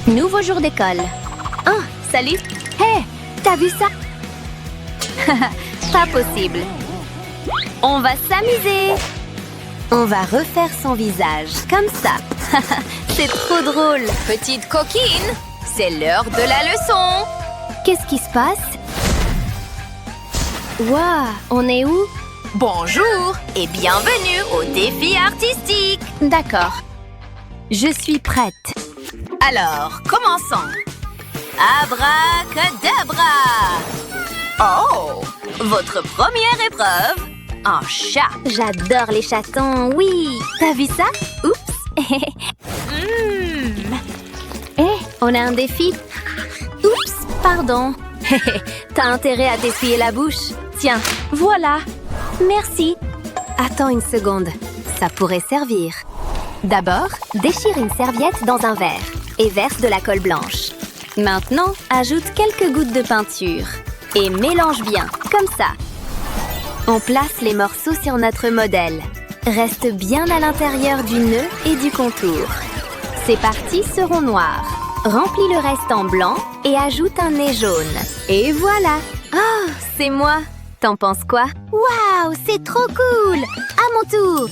Nouveau jour d'école. Oh, salut. Hé, t'as vu ça? Pas possible. On va s'amuser. On va refaire son visage, comme ça. C'est trop drôle. Petite coquine, c'est l'heure de la leçon. Qu'est-ce qui se passe? Waouh, on est où? Bonjour et bienvenue au défi artistique. D'accord. Je suis prête. Alors, commençons. Abracadabra. Oh, votre première épreuve, un chat. J'adore les chatons, oui. T'as vu ça? Oups. On a un défi. Oups, pardon. T'as intérêt à t'essuyer la bouche. Tiens, voilà. Merci. Attends une seconde. Ça pourrait servir. D'abord, déchire une serviette dans un verre et verse de la colle blanche. Maintenant, ajoute quelques gouttes de peinture et mélange bien, comme ça. On place les morceaux sur notre modèle. Reste bien à l'intérieur du nœud et du contour. Ces parties seront noires. Remplis le reste en blanc et ajoute un nez jaune. Et voilà! Oh, c'est moi! T'en penses quoi? Waouh, c'est trop cool! À mon tour!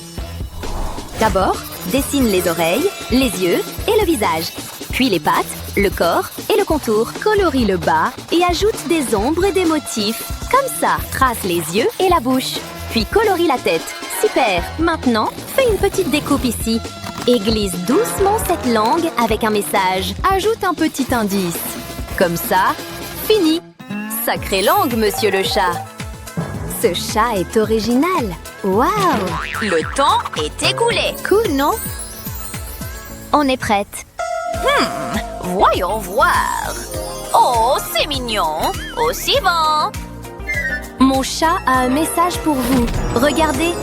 D'abord, dessine les oreilles, les yeux et le visage. Puis les pattes, le corps et le contour. Colorie le bas et ajoute des ombres et des motifs. Comme ça, trace les yeux et la bouche. Puis colorie la tête. Super! Maintenant, fais une petite découpe ici. Et glisse doucement cette langue avec un message. Ajoute un petit indice. Comme ça, fini! Sacrée langue, monsieur le chat! Ce chat est original! Waouh! Le temps est écoulé. Cool, non? On est prête. Voyons voir. Oh, c'est mignon. Aussi bon. Mon chat a un message pour vous. Regardez.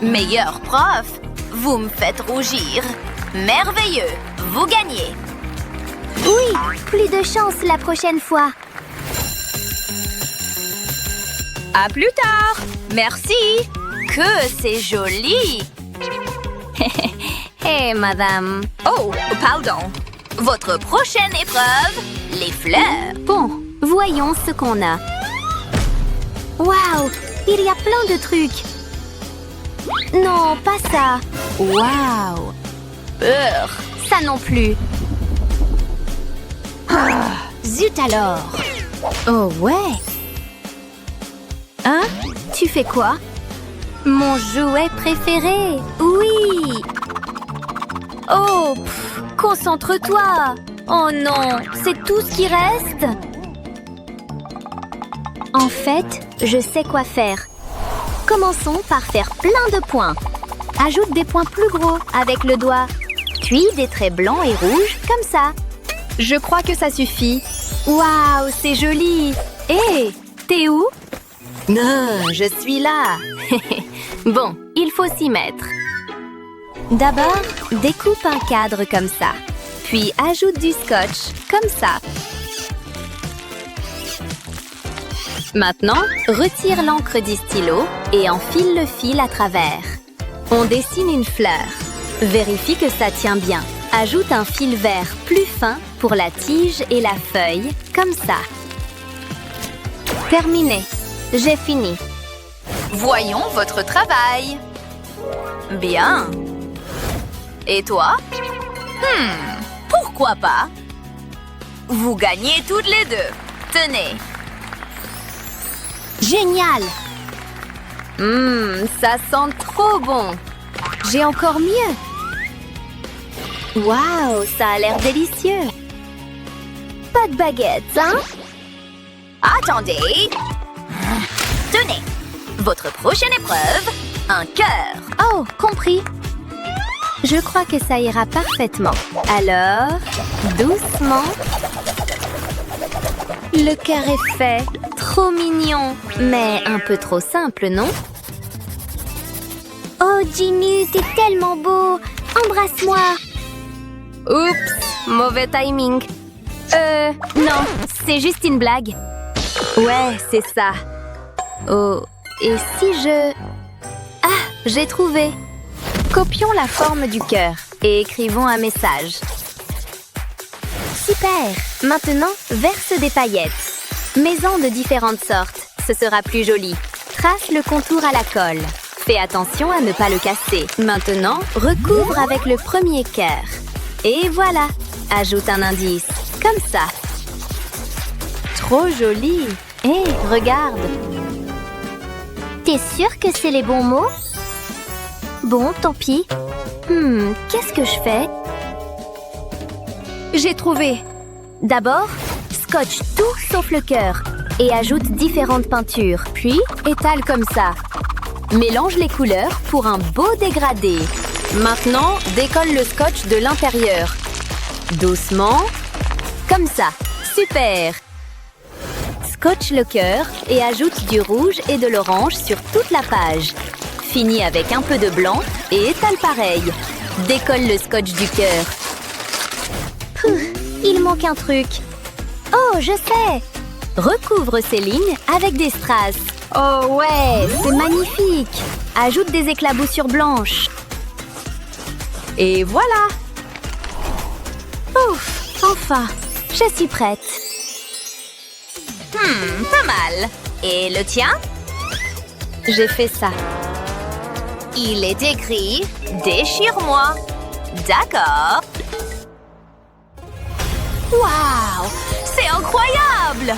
Meilleur prof, vous me faites rougir. Merveilleux, vous gagnez. Oui, plus de chance la prochaine fois. À plus tard. Merci. Que c'est joli. Hé, madame. Oh, pardon. Votre prochaine épreuve, les fleurs. Bon, voyons ce qu'on a. Waouh, il y a plein de trucs. Non, pas ça. Waouh. Ça non plus. Zut alors. Oh ouais. Hein? Tu fais quoi? Mon jouet préféré. Oui. Oh, concentre-toi. Oh non, c'est tout ce qui reste? En fait, je sais quoi faire. Commençons par faire plein de points. Ajoute des points plus gros avec le doigt. Puis des traits blancs et rouges, comme ça. Je crois que ça suffit. Waouh, c'est joli. Hé, t'es où? Non, je suis là. Bon, il faut s'y mettre. D'abord, découpe un cadre comme ça. Puis ajoute du scotch, comme ça. Maintenant, retire l'encre du stylo et enfile le fil à travers. On dessine une fleur. Vérifie que ça tient bien. Ajoute un fil vert plus fin pour la tige et la feuille, comme ça. Terminé. J'ai fini. Voyons votre travail. Bien. Et toi? Pourquoi pas? Vous gagnez toutes les deux. Tenez. Génial! Ça sent trop bon. J'ai encore mieux. Waouh, ça a l'air délicieux. Pas de baguette, hein? Attendez. Tenez. Votre prochaine épreuve, un cœur. Oh, compris. Je crois que ça ira parfaitement. Alors, doucement. Le cœur est fait. Trop mignon, mais un peu trop simple, non? Oh, Jimmy, t'es tellement beau! Embrasse-moi! Oups, mauvais timing. Non, c'est juste une blague. Ouais, c'est ça. Oh, et si je... Ah, j'ai trouvé. Copions la forme du cœur. et écrivons un message. Super! Maintenant, verse des paillettes. Mets-en de différentes sortes, ce sera plus joli. Trace le contour à la colle. Fais attention à ne pas le casser. Maintenant, recouvre avec le premier cœur. Et voilà! Ajoute un indice, comme ça. Trop joli! Hé, regarde! T'es sûr que c'est les bons mots? Bon, tant pis. Qu'est-ce que je fais? J'ai trouvé! D'abord, scotche tout sauf le cœur et ajoute différentes peintures, puis étale comme ça. Mélange les couleurs pour un beau dégradé. Maintenant, décolle le scotch de l'intérieur. Doucement, comme ça. Super! Scotche le cœur et ajoute du rouge et de l'orange sur toute la page. Finis avec un peu de blanc et étale pareil. Décolle le scotch du cœur. Il manque un truc. Oh, je sais! Recouvre ces lignes avec des strass. Oh ouais, c'est magnifique! Ajoute des éclaboussures blanches. Et voilà! Ouf, enfin, je suis prête. Pas mal. Et le tien? J'ai fait ça. Il est écrit « Déchire-moi ». D'accord. Waouh! C'est incroyable!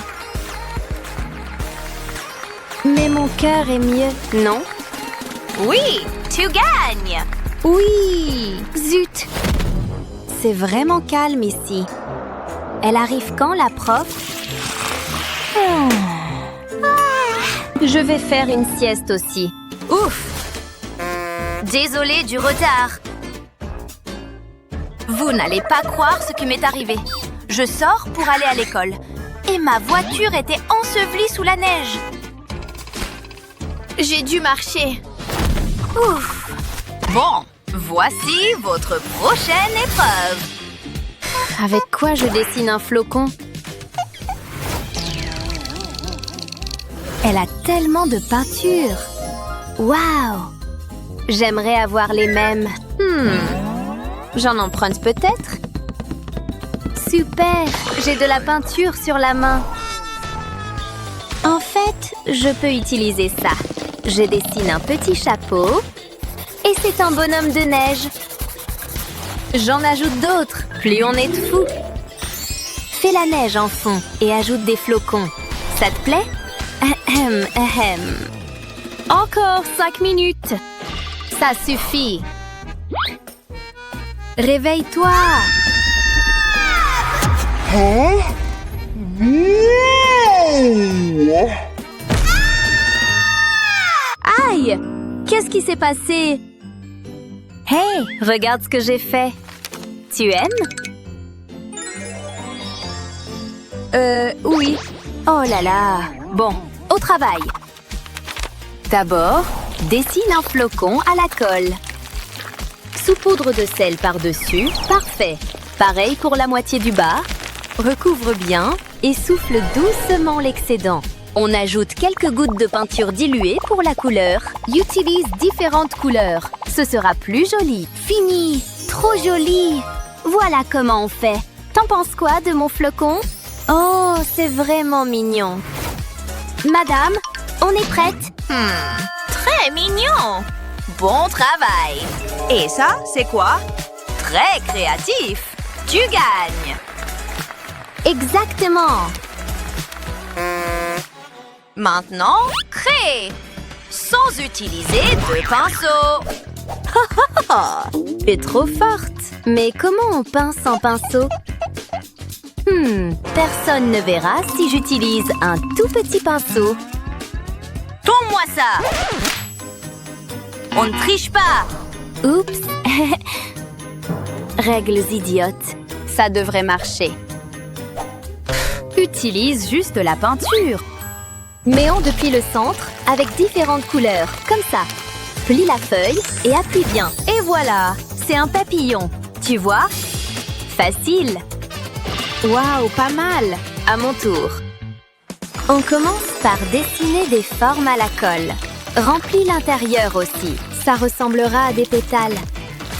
Mais mon cœur est mieux, non? Oui, tu gagnes! Oui! Zut! C'est vraiment calme ici. Elle arrive quand, la prof? Je vais faire une sieste aussi. Ouf! Désolée du retard. Vous n'allez pas croire ce qui m'est arrivé. Je sors pour aller à l'école et ma voiture était ensevelie sous la neige. J'ai dû marcher. Ouf! Bon, voici votre prochaine épreuve. Avec quoi je dessine un flocon? Elle a tellement de peinture. Waouh! J'aimerais avoir les mêmes. J'en emprunte peut-être? Super! J'ai de la peinture sur la main. En fait, je peux utiliser ça. Je dessine un petit chapeau et c'est un bonhomme de neige. J'en ajoute d'autres, plus on est de fous. Fais la neige en fond et ajoute des flocons. Ça te plaît? Encore 5 minutes. Ça suffit. Réveille-toi. Aïe! Qu'est-ce qui s'est passé? Hey, regarde ce que j'ai fait. Tu aimes? Oui. Oh là là. Bon, au travail. D'abord, dessine un flocon à la colle. Saupoudre de sel par-dessus. Parfait. Pareil pour la moitié du bas. Recouvre bien et souffle doucement l'excédent. On ajoute quelques gouttes de peinture diluée pour la couleur. Utilise différentes couleurs. Ce sera plus joli. Fini! Trop joli! Voilà comment on fait. T'en penses quoi de mon flocon? Oh, c'est vraiment mignon. Madame, on est prête? Très mignon! Bon travail! Et ça, c'est quoi? Très créatif! Tu gagnes! Exactement! Maintenant, crée! Sans utiliser de pinceau! T'es trop forte. Mais comment on pince sans pinceau? Personne ne verra si j'utilise un tout petit pinceau. Tombe-moi ça! On ne triche pas! Oups! Règles idiotes. Ça devrait marcher. Utilise juste la peinture. Mets-en depuis le centre avec différentes couleurs, comme ça. Plie la feuille et appuie bien. Et voilà, c'est un papillon. Tu vois? Facile. Waouh, pas mal. À mon tour. On commence par dessiner des formes à la colle. Remplis l'intérieur aussi. Ça ressemblera à des pétales.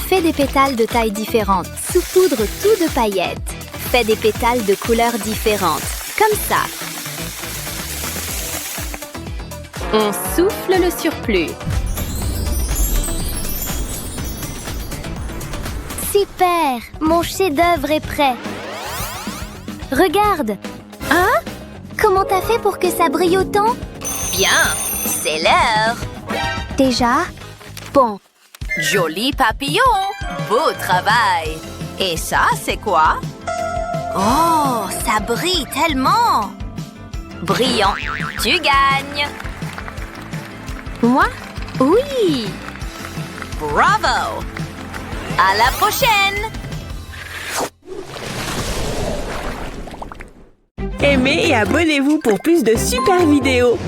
Fais des pétales de tailles différentes. Saupoudre tout de paillettes. Fais des pétales de couleurs différentes. Comme ça. On souffle le surplus. Super! Mon chef-d'œuvre est prêt. Regarde! Hein? Comment t'as fait pour que ça brille autant? Bien, c'est l'heure. Déjà? Bon. Joli papillon, beau travail. Et ça, c'est quoi? Oh, ça brille tellement. Brillant, tu gagnes. Moi? Oui! Bravo! À la prochaine! Aimez et abonnez-vous pour plus de super vidéos.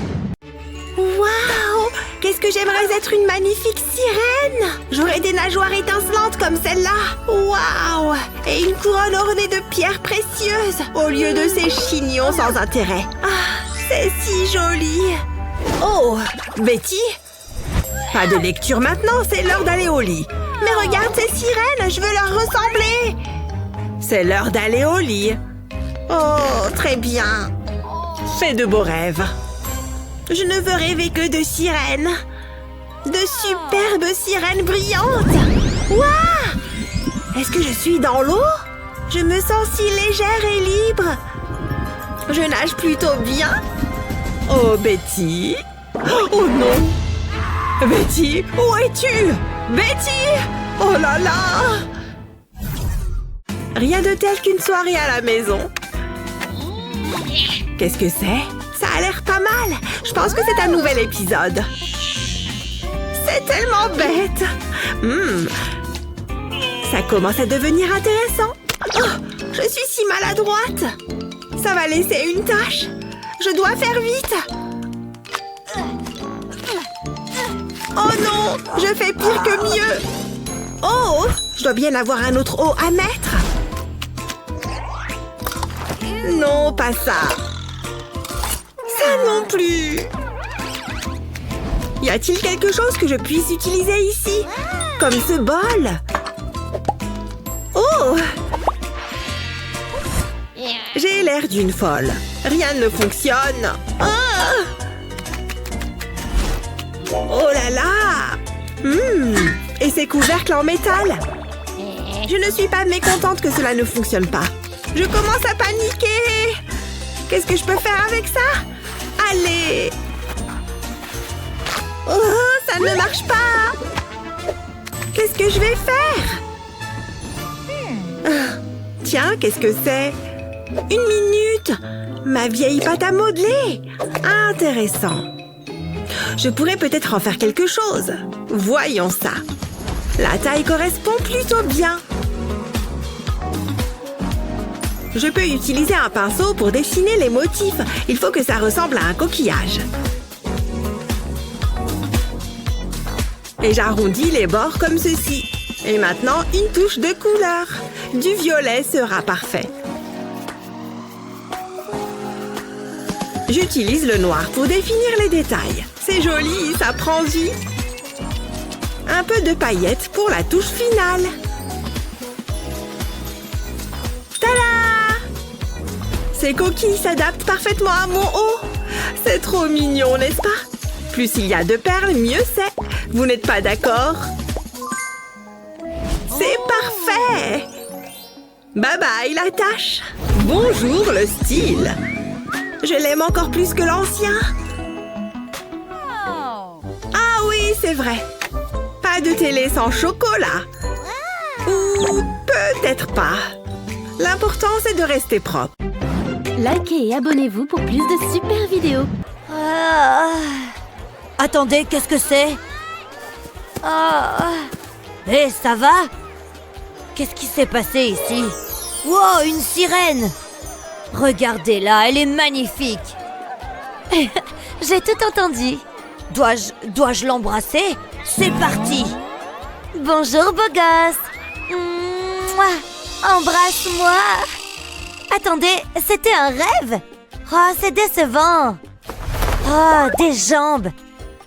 Waouh! Qu'est-ce que j'aimerais être une magnifique sirène! J'aurais des nageoires étincelantes comme celle-là. Waouh! Et une couronne ornée de pierres précieuses au lieu de ces chignons sans intérêt. Ah, c'est si joli! Oh, Betty? Pas de lecture maintenant, c'est l'heure d'aller au lit. Mais regarde ces sirènes, je veux leur ressembler. C'est l'heure d'aller au lit. Oh, très bien. Fais de beaux rêves. Je ne veux rêver que de sirènes. De superbes sirènes brillantes. Waouh! Est-ce que je suis dans l'eau? Je me sens si légère et libre. Je nage plutôt bien. Oh, Betty. Oh non. Betty, où es-tu? Betty! Oh là là! Rien de tel qu'une soirée à la maison. Qu'est-ce que c'est? Ça a l'air pas mal. Je pense que c'est un nouvel épisode. C'est tellement bête. Ça commence à devenir intéressant. Oh, je suis si maladroite. Ça va laisser une tache. Je dois faire vite. Oh non, je fais pire que mieux. Oh, je dois bien avoir un autre eau à mettre. Non, pas ça. Ça non plus. Y a-t-il quelque chose que je puisse utiliser ici? Comme ce bol? Oh! J'ai l'air d'une folle. Rien ne fonctionne. Ah! Oh là là! Et ces couvercles en métal? Je ne suis pas mécontente que cela ne fonctionne pas. Je commence à paniquer. Qu'est-ce que je peux faire avec ça? Allez! Oh, ça ne marche pas! Qu'est-ce que je vais faire? Tiens, qu'est-ce que c'est? Une minute! Ma vieille pâte à modeler! Intéressant. Je pourrais peut-être en faire quelque chose. Voyons ça. La taille correspond plutôt bien. Je peux utiliser un pinceau pour dessiner les motifs. Il faut que ça ressemble à un coquillage. Et j'arrondis les bords comme ceci. Et maintenant, une touche de couleur. Du violet sera parfait. J'utilise le noir pour définir les détails. C'est joli, ça prend vie. Un peu de paillettes pour la touche finale. Tada! Ces coquilles s'adaptent parfaitement à mon haut. C'est trop mignon, n'est-ce pas? Plus il y a de perles, mieux c'est. Vous n'êtes pas d'accord? C'est parfait! Bye bye la tâche! Bonjour le style! Je l'aime encore plus que l'ancien. Ah oui, c'est vrai. Pas de télé sans chocolat. Ou peut-être pas. L'important, c'est de rester propre. Likez et abonnez-vous pour plus de super vidéos. Attendez, qu'est-ce que c'est? Hé, ça va? Qu'est-ce qui s'est passé ici? Wow, une sirène! Regardez-la, elle est magnifique! J'ai tout entendu. Dois-je l'embrasser? C'est parti! Bonjour, beau gosse. Mouah. Embrasse-moi. Attendez, c'était un rêve? Oh, c'est décevant. Oh, des jambes.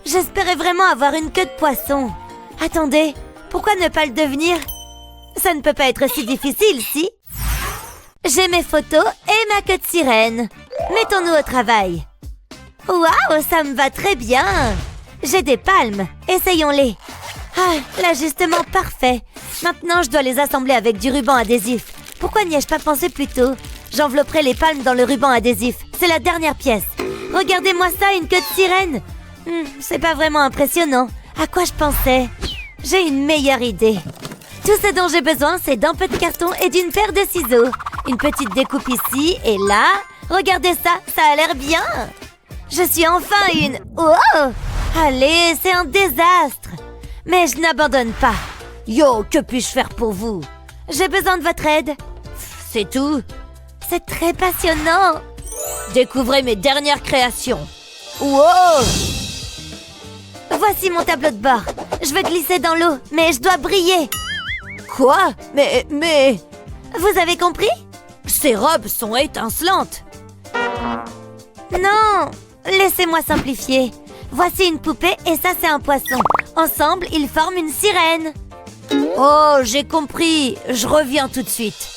J'espérais vraiment avoir une queue de poisson. Attendez, Pourquoi ne pas le devenir? Ça ne peut pas être si difficile, si? J'ai mes photos et ma queue de sirène. Mettons-nous au travail. Waouh, ça me va très bien. J'ai des palmes. Essayons-les. Ah, l'ajustement parfait. Maintenant, je dois les assembler avec du ruban adhésif. Pourquoi n'y ai-je pas pensé plus tôt? J'envelopperai les palmes dans le ruban adhésif. C'est la dernière pièce. Regardez-moi ça, une queue de sirène. C'est pas vraiment impressionnant. À quoi je pensais? J'ai une meilleure idée. Tout ce dont j'ai besoin, c'est d'un peu de carton et d'une paire de ciseaux. Une petite découpe ici et là. Regardez ça, ça a l'air bien. Je suis enfin une... Oh! Allez, c'est un désastre. Mais je n'abandonne pas. Yo, que puis-je faire pour vous? J'ai besoin de votre aide. C'est tout. C'est très passionnant. Découvrez mes dernières créations. Wow! Voici mon tableau de bord. Je veux glisser dans l'eau, mais je dois briller. Quoi? Mais... Vous avez compris? Ces robes sont étincelantes. Non! Laissez-moi simplifier. Voici une poupée et ça, c'est un poisson. Ensemble, ils forment une sirène. Oh, j'ai compris. Je reviens tout de suite.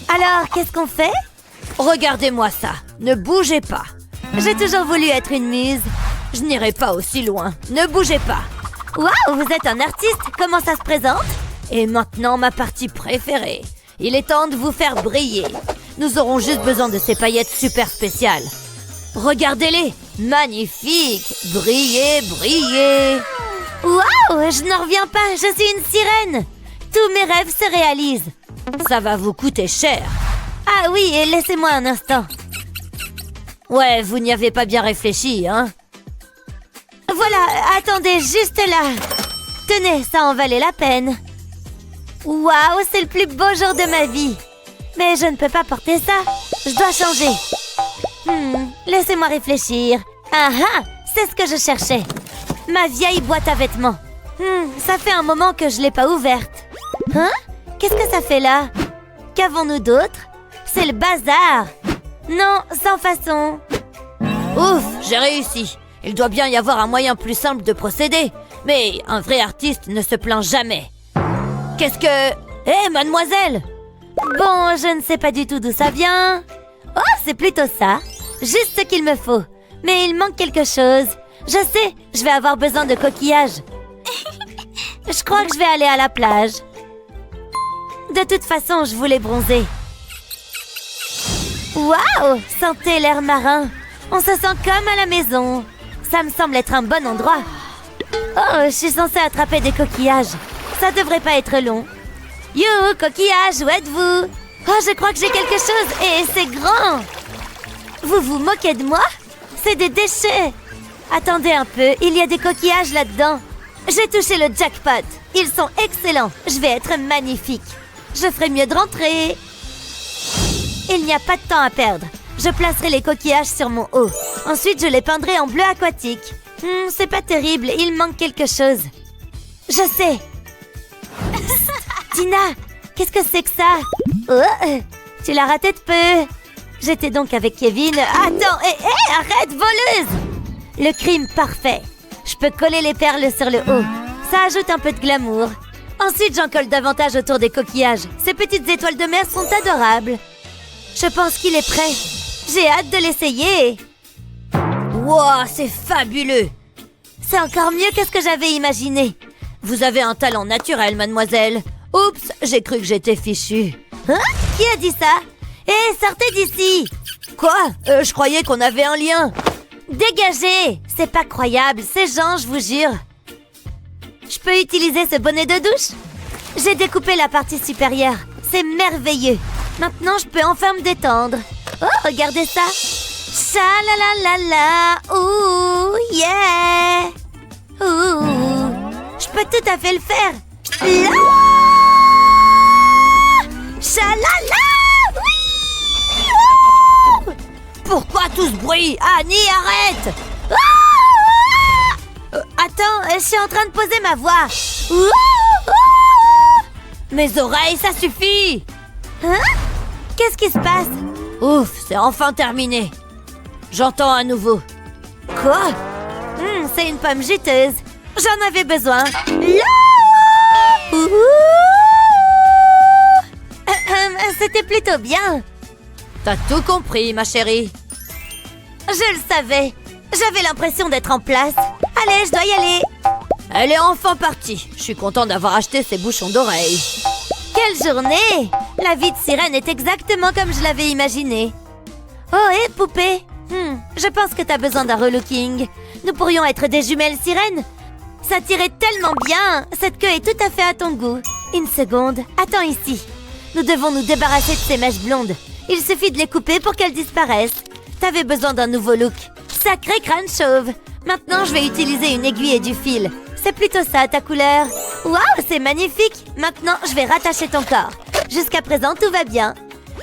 Alors, qu'est-ce qu'on fait? Regardez-moi ça. Ne bougez pas. J'ai toujours voulu être une muse. Je n'irai pas aussi loin. Ne bougez pas. Waouh, vous êtes un artiste. Comment ça se présente? Et maintenant, ma partie préférée. Il est temps de vous faire briller. Nous aurons juste besoin de ces paillettes super spéciales. Regardez-les. Magnifique. Brillez, brillez. Waouh, je n'en reviens pas. Je suis une sirène. Tous mes rêves se réalisent. Ça va vous coûter cher. Ah oui, et laissez-moi un instant. Ouais, vous n'y avez pas bien réfléchi, hein? Voilà, attendez, juste là. Tenez, ça en valait la peine. Waouh, c'est le plus beau jour de ma vie. Mais je ne peux pas porter ça. Je dois changer. Laissez-moi réfléchir. Ah ah, c'est ce que je cherchais. Ma vieille boîte à vêtements. Ça fait un moment que je ne l'ai pas ouverte. Hein? Qu'est-ce que ça fait là? Qu'avons-nous d'autre? C'est le bazar. Non, sans façon. Ouf, j'ai réussi. Il doit bien y avoir un moyen plus simple de procéder. Mais un vrai artiste ne se plaint jamais. Qu'est-ce que... Hé, mademoiselle! Bon, je ne sais pas du tout d'où ça vient. Oh, c'est plutôt ça. Juste ce qu'il me faut. Mais il manque quelque chose. Je sais, je vais avoir besoin de coquillages. Je crois que je vais aller à la plage. De toute façon, je voulais bronzer. Waouh! Sentez l'air marin. On se sent comme à la maison. Ça me semble être un bon endroit. Oh, je suis censée attraper des coquillages. Ça devrait pas être long. You, coquillage, où êtes-vous? Oh, je crois que j'ai quelque chose et c'est grand. Vous vous moquez de moi? C'est des déchets. Attendez un peu, il y a des coquillages là-dedans. J'ai touché le jackpot. Ils sont excellents. Je vais être magnifique. Je ferai mieux de rentrer. Il n'y a pas de temps à perdre. Je placerai les coquillages sur mon haut. Ensuite, je les peindrai en bleu aquatique. C'est pas terrible, il manque quelque chose. Je sais. Tina, qu'est-ce que c'est que ça? Oh, tu l'as raté de peu. J'étais donc avec Kevin. Attends, arrête, voleuse! Le crime parfait. Je peux coller les perles sur le haut. Ça ajoute un peu de glamour. Ensuite, j'en colle davantage autour des coquillages. Ces petites étoiles de mer sont adorables. Je pense qu'il est prêt. J'ai hâte de l'essayer. Wow, c'est fabuleux. C'est encore mieux que ce que j'avais imaginé. Vous avez un talent naturel, mademoiselle. Oups, j'ai cru que j'étais fichue. Hein? Qui a dit ça? Sortez d'ici. Quoi? Je croyais qu'on avait un lien. Dégagez! C'est pas croyable, c'est Jean, je vous jure. Je peux utiliser ce bonnet de douche? J'ai découpé la partie supérieure. C'est merveilleux. Maintenant, je peux enfin me détendre. Oh, regardez ça. Cha-la-la-la-la. Ouh, yeah. Ouh. Je peux tout à fait le faire. Là. Cha-la-la. Oui. Ouh. Pourquoi tout ce bruit? Annie, arrête. Attends, je suis en train de poser ma voix. Mes oreilles, ça suffit. Hein? Qu'est-ce qui se passe? Ouf, c'est enfin terminé. J'entends à nouveau. Quoi? C'est une pomme juteuse. J'en avais besoin. Là! C'était plutôt bien. T'as tout compris, ma chérie. Je le savais. J'avais l'impression d'être en place. Allez, je dois y aller. Elle est enfin partie. Je suis content d'avoir acheté ces bouchons d'oreilles. Quelle journée! La vie de sirène est exactement comme je l'avais imaginé. Oh, hé, poupée! Je pense que t'as besoin d'un relooking. Nous pourrions être des jumelles sirènes. Ça tirait tellement bien. Cette queue est tout à fait à ton goût. Une seconde. Attends ici. Nous devons nous débarrasser de ces mèches blondes. Il suffit de les couper pour qu'elles disparaissent. T'avais besoin d'un nouveau look. Sacré crâne chauve. Maintenant, je vais utiliser une aiguille et du fil. C'est plutôt ça, ta couleur. Waouh, c'est magnifique. Maintenant, je vais rattacher ton corps. Jusqu'à présent, tout va bien.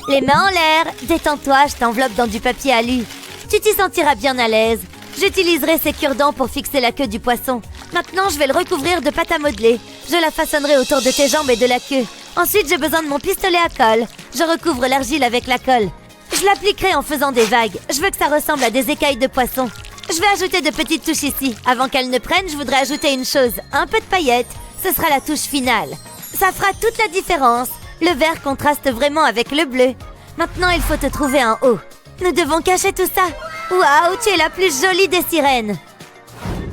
Les mains en l'air. Détends-toi, je t'enveloppe dans du papier alu. Tu t'y sentiras bien à l'aise. J'utiliserai ces cure-dents pour fixer la queue du poisson. Maintenant, je vais le recouvrir de pâte à modeler. Je la façonnerai autour de tes jambes et de la queue. Ensuite, j'ai besoin de mon pistolet à colle. Je recouvre l'argile avec la colle. Je l'appliquerai en faisant des vagues. Je veux que ça ressemble à des écailles de poisson. Je vais ajouter de petites touches ici. Avant qu'elles ne prennent, je voudrais ajouter une chose. Un peu de paillettes. Ce sera la touche finale. Ça fera toute la différence. Le vert contraste vraiment avec le bleu. Maintenant, il faut te trouver un haut. Nous devons cacher tout ça. Waouh, tu es la plus jolie des sirènes.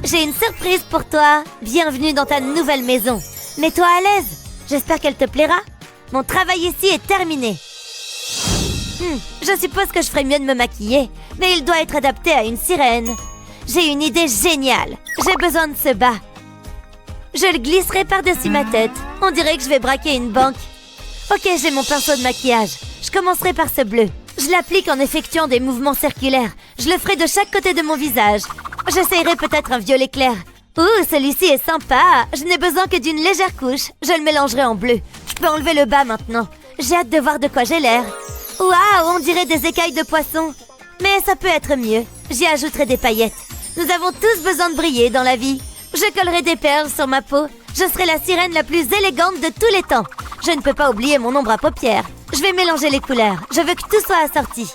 J'ai une surprise pour toi. Bienvenue dans ta nouvelle maison. Mets-toi à l'aise. J'espère qu'elle te plaira. Mon travail ici est terminé. Je suppose que je ferais mieux de me maquiller, mais il doit être adapté à une sirène. J'ai une idée géniale. J'ai besoin de ce bas. Je le glisserai par-dessus ma tête. On dirait que je vais braquer une banque. Ok, j'ai mon pinceau de maquillage. Je commencerai par ce bleu. Je l'applique en effectuant des mouvements circulaires. Je le ferai de chaque côté de mon visage. J'essayerai peut-être un violet clair. Ouh, celui-ci est sympa. Je n'ai besoin que d'une légère couche. Je le mélangerai en bleu. Je peux enlever le bas maintenant. J'ai hâte de voir de quoi j'ai l'air. Waouh, on dirait des écailles de poisson. Mais ça peut être mieux. J'y ajouterai des paillettes. Nous avons tous besoin de briller dans la vie. Je collerai des perles sur ma peau. Je serai la sirène la plus élégante de tous les temps. Je ne peux pas oublier mon ombre à paupières. Je vais mélanger les couleurs. Je veux que tout soit assorti.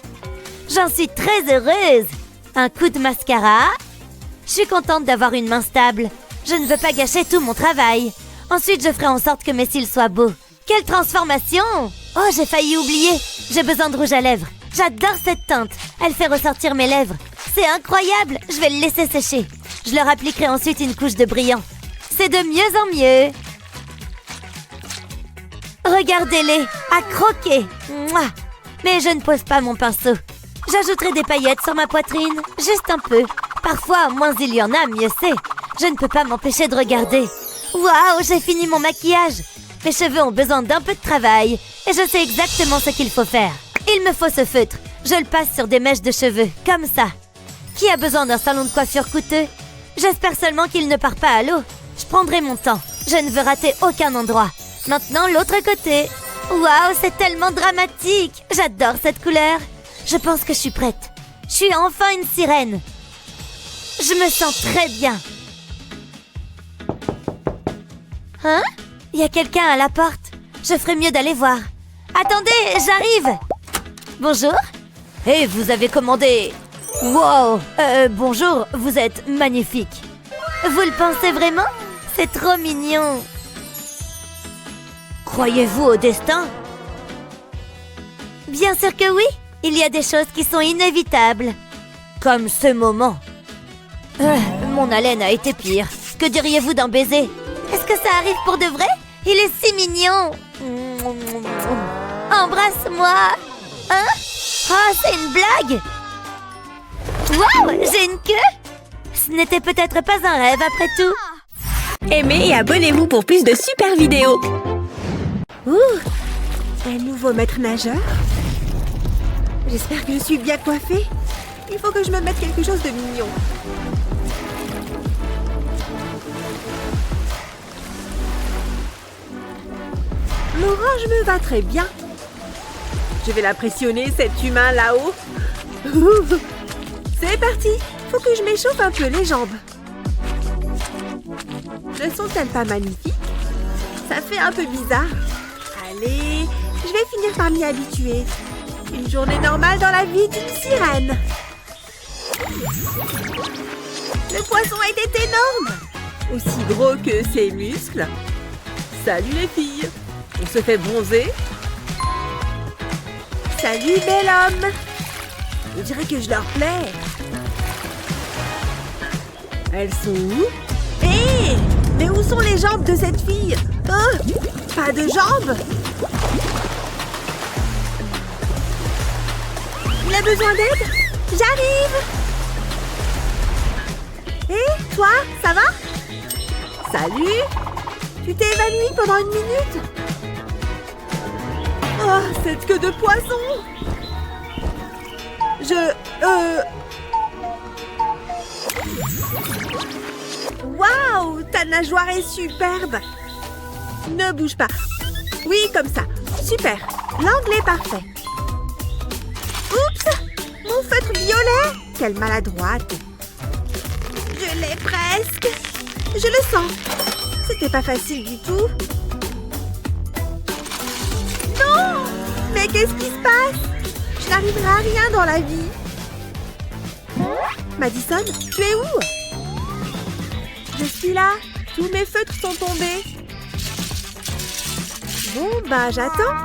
J'en suis très heureuse. Un coup de mascara. Je suis contente d'avoir une main stable. Je ne veux pas gâcher tout mon travail. Ensuite, je ferai en sorte que mes cils soient beaux. Quelle transformation! Oh, j'ai failli oublier. J'ai besoin de rouge à lèvres. J'adore cette teinte. Elle fait ressortir mes lèvres. C'est incroyable. Je vais le laisser sécher. Je leur appliquerai ensuite une couche de brillant. C'est de mieux en mieux. Regardez-les, à croquer. Mouah. Mais je ne pose pas mon pinceau. J'ajouterai des paillettes sur ma poitrine, juste un peu. Parfois, moins il y en a, mieux c'est. Je ne peux pas m'empêcher de regarder. Waouh, j'ai fini mon maquillage. Mes cheveux ont besoin d'un peu de travail. Et je sais exactement ce qu'il faut faire. Il me faut ce feutre. Je le passe sur des mèches de cheveux, comme ça. Qui a besoin d'un salon de coiffure coûteux? J'espère seulement qu'il ne part pas à l'eau. Je prendrai mon temps. Je ne veux rater aucun endroit. Maintenant, l'autre côté. Waouh, c'est tellement dramatique. J'adore cette couleur. Je pense que je suis prête. Je suis enfin une sirène. Je me sens très bien. Hein? Il y a quelqu'un à la porte. Je ferais mieux d'aller voir. Attendez, j'arrive. Bonjour. Et vous avez commandé... Wow, bonjour, vous êtes magnifique. Vous le pensez vraiment? C'est trop mignon. Croyez-vous au destin? Bien sûr que oui. Il y a des choses qui sont inévitables. Comme ce moment. Mon haleine a été pire. Que diriez-vous d'un baiser? Est-ce que ça arrive pour de vrai? Il est si mignon. Embrasse-moi. Hein? Oh, c'est une blague. Waouh, j'ai une queue. Ce n'était peut-être pas un rêve après tout. Aimez et abonnez-vous pour plus de super vidéos. Ouh, un nouveau maître nageur. J'espère que je suis bien coiffée. Il faut que je me mette quelque chose de mignon. L'orange me va très bien. Je vais l'impressionner, cet humain là-haut. C'est parti. Faut que je m'échauffe un peu les jambes. Ne sont-elles pas magnifiques? Ça fait un peu bizarre. Allez, je vais finir par m'y habituer. Une journée normale dans la vie d'une sirène. Le poisson était énorme. Aussi gros que ses muscles. Salut les filles. On se fait bronzer? Salut bel homme. On dirait que je leur plais. Elles sont où? Hé! Mais où sont les jambes de cette fille? Oh, pas de jambes? Il a besoin d'aide? J'arrive! Hé, toi, ça va? Salut! Tu t'es évanoui pendant 1 minute? Oh, cette queue de poisson! Waouh! Ta nageoire est superbe! Ne bouge pas. Oui, comme ça. Super. L'angle est parfait. Oups! Mon feutre violet! Quelle maladroite! Je l'ai presque! Je le sens! C'était pas facile du tout. Non! Mais qu'est-ce qui se passe? Je n'arriverai à rien dans la vie. Madison, tu es où? Je suis là. Tous mes feutres sont tombés. Bon, bah j'attends.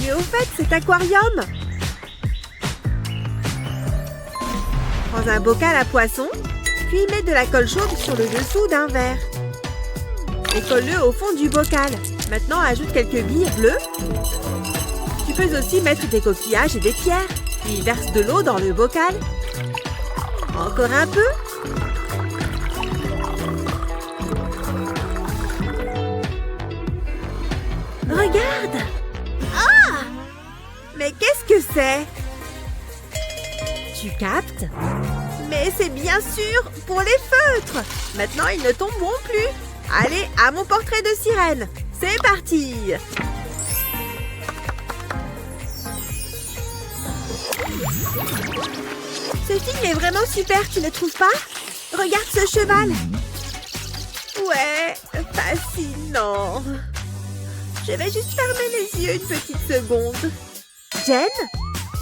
Mais au fait, cet aquarium. Prends un bocal à poisson, puis mets de la colle chaude sur le dessous d'un verre. Et colle-le au fond du bocal. Maintenant, ajoute quelques billes bleues. Tu peux aussi mettre des coquillages et des pierres. Puis verse de l'eau dans le bocal. Encore un peu. Regarde! Ah! Mais qu'est-ce que c'est? Tu captes? Mais c'est bien sûr pour les feutres! Maintenant, ils ne tomberont plus! Allez, à mon portrait de sirène! C'est parti! Ce film est vraiment super, tu ne trouves pas? Regarde ce cheval! Ouais, fascinant! Je vais juste fermer les yeux une petite seconde. Jen?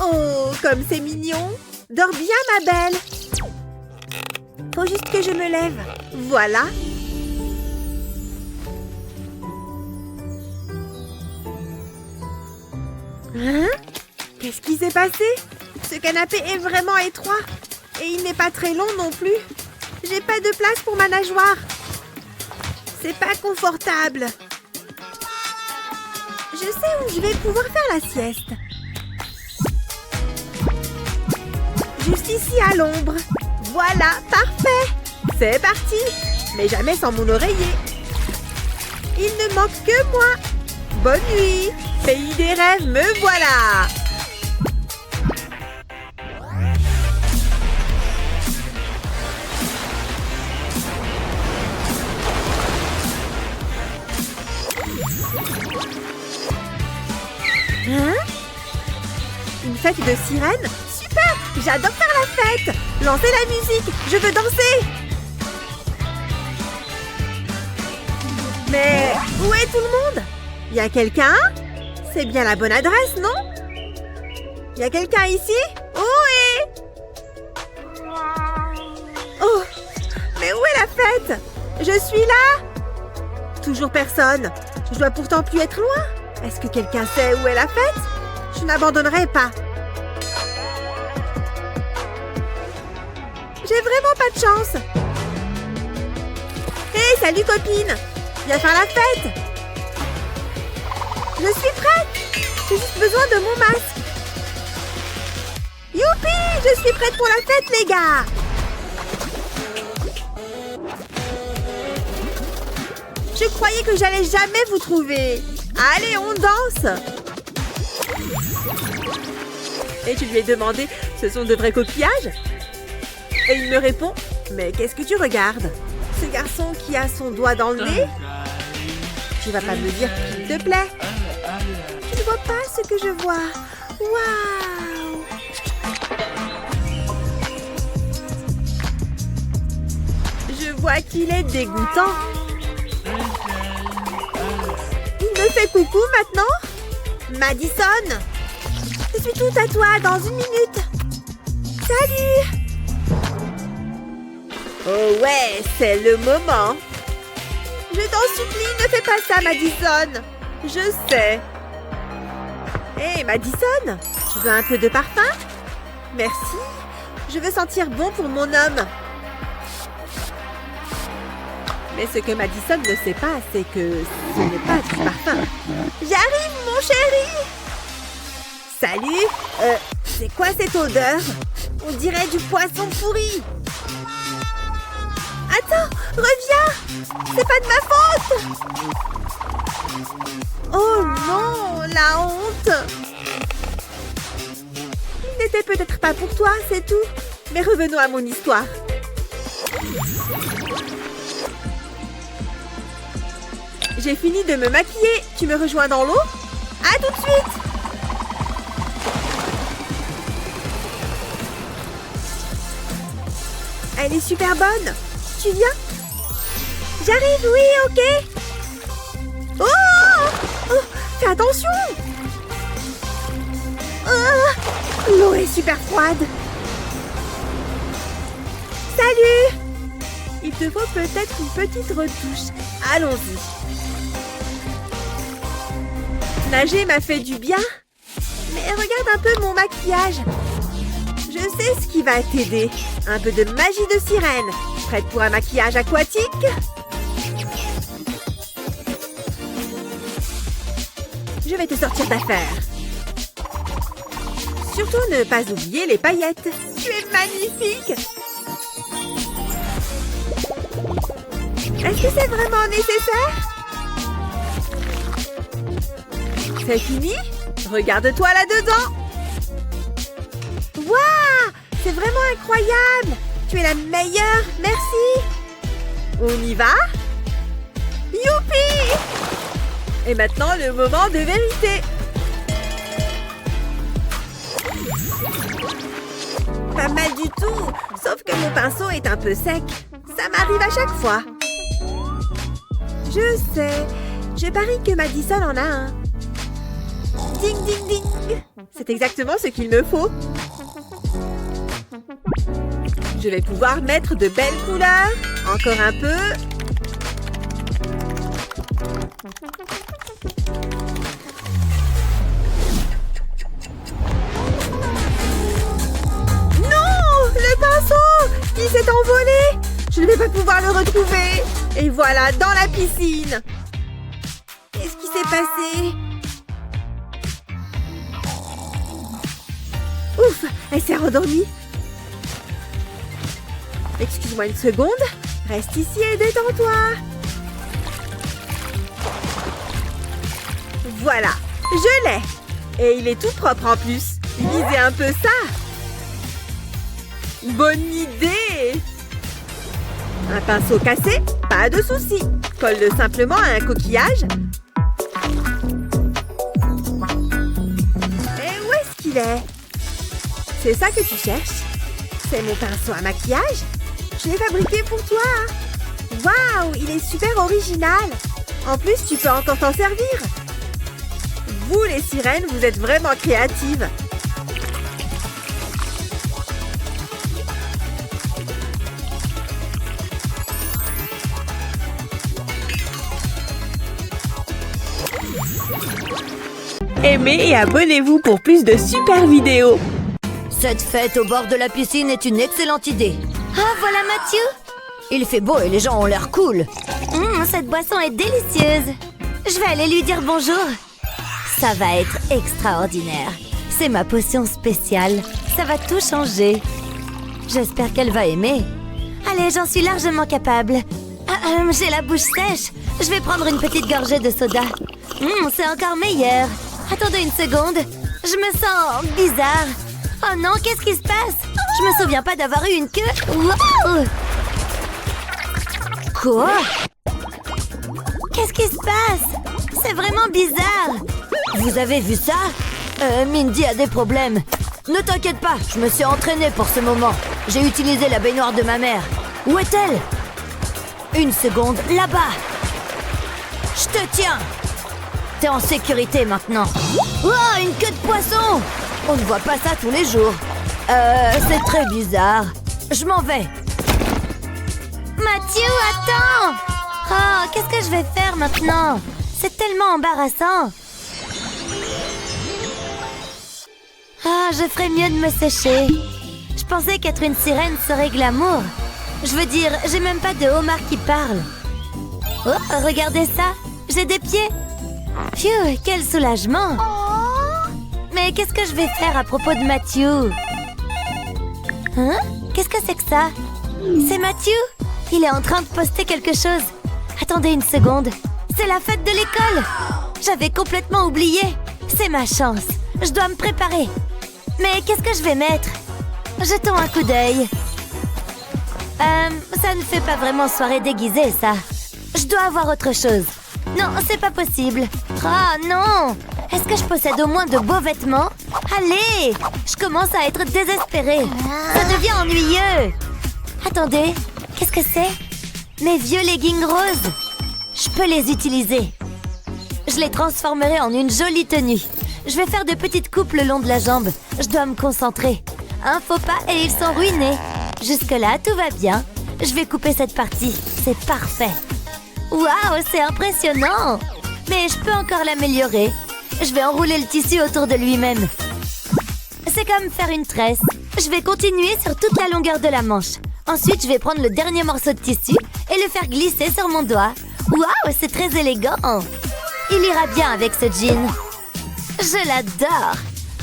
Oh, comme c'est mignon! Dors bien, ma belle! Faut juste que je me lève. Voilà. Hein? Qu'est-ce qui s'est passé? Ce canapé est vraiment étroit. Et il n'est pas très long non plus. J'ai pas de place pour ma nageoire. C'est pas confortable. Je sais où je vais pouvoir faire la sieste. Juste ici à l'ombre. Voilà, parfait. C'est parti. Mais jamais sans mon oreiller. Il ne manque que moi. Bonne nuit. Pays des rêves, me voilà. Hein? Une fête de sirènes? Super! J'adore faire la fête! Lancez la musique! Je veux danser! Mais où est tout le monde? Y a quelqu'un? C'est bien la bonne adresse, non? Y a quelqu'un ici? Ohé! Oh! Mais où est la fête? Je suis là! Toujours personne. Je dois pourtant plus être loin. Est-ce que quelqu'un sait où est la fête? Je n'abandonnerai pas. J'ai vraiment pas de chance. Hé, salut copine! Viens faire la fête! Je suis prête! J'ai juste besoin de mon masque. Youpi! Je suis prête pour la fête, les gars! Je croyais que j'allais jamais vous trouver. Allez, on danse! Et je lui ai demandé, ce sont de vrais coquillages? Et il me répond, mais qu'est-ce que tu regardes? Ce garçon qui a son doigt dans le nez? Tu vas pas me dire qu'il te plaît? Tu ne vois pas ce que je vois? Waouh! Je vois qu'il est dégoûtant. Il me fait coucou maintenant? Madison! Je suis tout à toi dans 1 minute. Salut! Oh ouais, c'est le moment. Je t'en supplie, ne fais pas ça, Madison. Je sais. Hé, Madison, tu veux un peu de parfum? Merci. Je veux sentir bon pour mon homme. Mais ce que Madison ne sait pas, c'est que ce n'est pas du parfum. J'arrive, mon chéri! Salut! C'est quoi cette odeur? On dirait du poisson pourri. Attends, reviens! C'est pas de ma faute! Oh non, la honte! Il n'était peut-être pas pour toi, c'est tout. Mais revenons à mon histoire. J'ai fini de me maquiller. Tu me rejoins dans l'eau? À tout de suite! Elle est super bonne. Tu viens? J'arrive, oui, ok. Oh! Fais attention! L'eau est super froide. Salut! Il te faut peut-être une petite retouche. Allons-y. Nager m'a fait du bien. Mais regarde un peu mon maquillage. Je sais ce qui va t'aider. Un peu de magie de sirène. Prête pour un maquillage aquatique? Je vais te sortir d'affaire. Surtout ne pas oublier les paillettes. Tu es magnifique! Est-ce que c'est vraiment nécessaire? C'est fini? Regarde-toi là-dedans! Waouh! C'est vraiment incroyable! Tu es la meilleure, merci! On y va? Youpi! Et maintenant, le moment de vérité! Pas mal du tout, sauf que mon pinceau est un peu sec. Ça m'arrive à chaque fois. Je sais, je parie que Madison en a un. Ding, ding, ding. C'est exactement ce qu'il me faut. Je vais pouvoir mettre de belles couleurs. Encore un peu. Le pinceau! Il s'est envolé! Je ne vais pas pouvoir le retrouver! Et voilà, dans la piscine! Qu'est-ce qui s'est passé? Ouf! Elle s'est rendormie! Excuse-moi une seconde. Reste ici et détends-toi! Voilà! Je l'ai! Et il est tout propre en plus! Lisez un peu ça! Bonne idée! Un pinceau cassé? Pas de souci. Colle-le simplement à un coquillage. Et où est-ce qu'il est? C'est ça que tu cherches? C'est mon pinceau à maquillage? Je l'ai fabriqué pour toi. Waouh, il est super original. En plus, tu peux encore t'en servir. Vous, les sirènes, vous êtes vraiment créatives. Aimez et abonnez-vous pour plus de super vidéos. Cette fête au bord de la piscine est une excellente idée. Ah, voilà Mathieu! Il fait beau et les gens ont l'air cool. Cette boisson est délicieuse. Je vais aller lui dire bonjour. Ça va être extraordinaire. C'est ma potion spéciale. Ça va tout changer. J'espère qu'elle va aimer. Allez, j'en suis largement capable. J'ai la bouche sèche. Je vais prendre une petite gorgée de soda. C'est encore meilleur. Attendez une seconde. Je me sens bizarre. Oh non, qu'est-ce qui se passe? Je me souviens pas d'avoir eu une queue. Wow! Quoi? Qu'est-ce qui se passe? C'est vraiment bizarre. Vous avez vu ça? Mindy a des problèmes. Ne t'inquiète pas, je me suis entraînée pour ce moment. J'ai utilisé la baignoire de ma mère. Où est-elle? Une seconde, là-bas. Je te tiens. T'es en sécurité maintenant. Oh, une queue de poisson! On ne voit pas ça tous les jours. C'est très bizarre. Je m'en vais. Mathieu, attends! Oh, qu'est-ce que je vais faire maintenant? C'est tellement embarrassant. Ah, je ferais mieux de me sécher. Je pensais qu'être une sirène serait glamour. Je veux dire, j'ai même pas de homard qui parle. Oh, regardez ça. J'ai des pieds. Phew, quel soulagement. Mais qu'est-ce que je vais faire à propos de Matthew? Hein? Qu'est-ce que c'est que ça? C'est Matthew? Il est en train de poster quelque chose. Attendez une seconde. C'est la fête de l'école. J'avais complètement oublié. C'est ma chance. Je dois me préparer. Mais qu'est-ce que je vais mettre? Jetons un coup d'œil. Ça ne fait pas vraiment soirée déguisée, ça. Je dois avoir autre chose. Non, c'est pas possible. Oh non! Est-ce que je possède au moins de beaux vêtements? Allez! Je commence à être désespérée. Ça devient ennuyeux. Attendez, qu'est-ce que c'est? Mes vieux leggings roses. Je peux les utiliser. Je les transformerai en une jolie tenue. Je vais faire de petites coupes le long de la jambe. Je dois me concentrer. Un faux pas et ils sont ruinés. Jusque-là, tout va bien. Je vais couper cette partie. C'est parfait. Waouh, c'est impressionnant! Mais je peux encore l'améliorer. Je vais enrouler le tissu autour de lui-même. C'est comme faire une tresse. Je vais continuer sur toute la longueur de la manche. Ensuite, je vais prendre le dernier morceau de tissu et le faire glisser sur mon doigt. Waouh, c'est très élégant! Il ira bien avec ce jean. Je l'adore!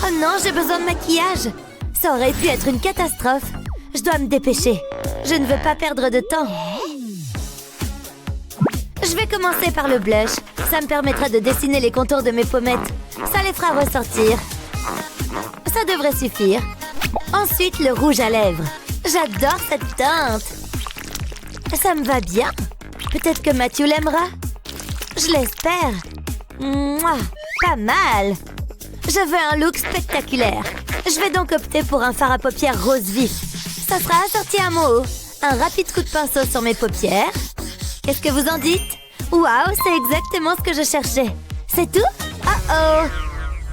Oh non, j'ai besoin de maquillage. Ça aurait pu être une catastrophe. Je dois me dépêcher. Je ne veux pas perdre de temps. Je vais commencer par le blush. Ça me permettra de dessiner les contours de mes pommettes. Ça les fera ressortir. Ça devrait suffire. Ensuite, le rouge à lèvres. J'adore cette teinte. Ça me va bien. Peut-être que Matthew l'aimera. Je l'espère. Mouah, pas mal. Je veux un look spectaculaire. Je vais donc opter pour un fard à paupières rose vif. Ça sera assorti à mon haut. Un rapide coup de pinceau sur mes paupières. Qu'est-ce que vous en dites? Waouh, c'est exactement ce que je cherchais. C'est tout? Oh!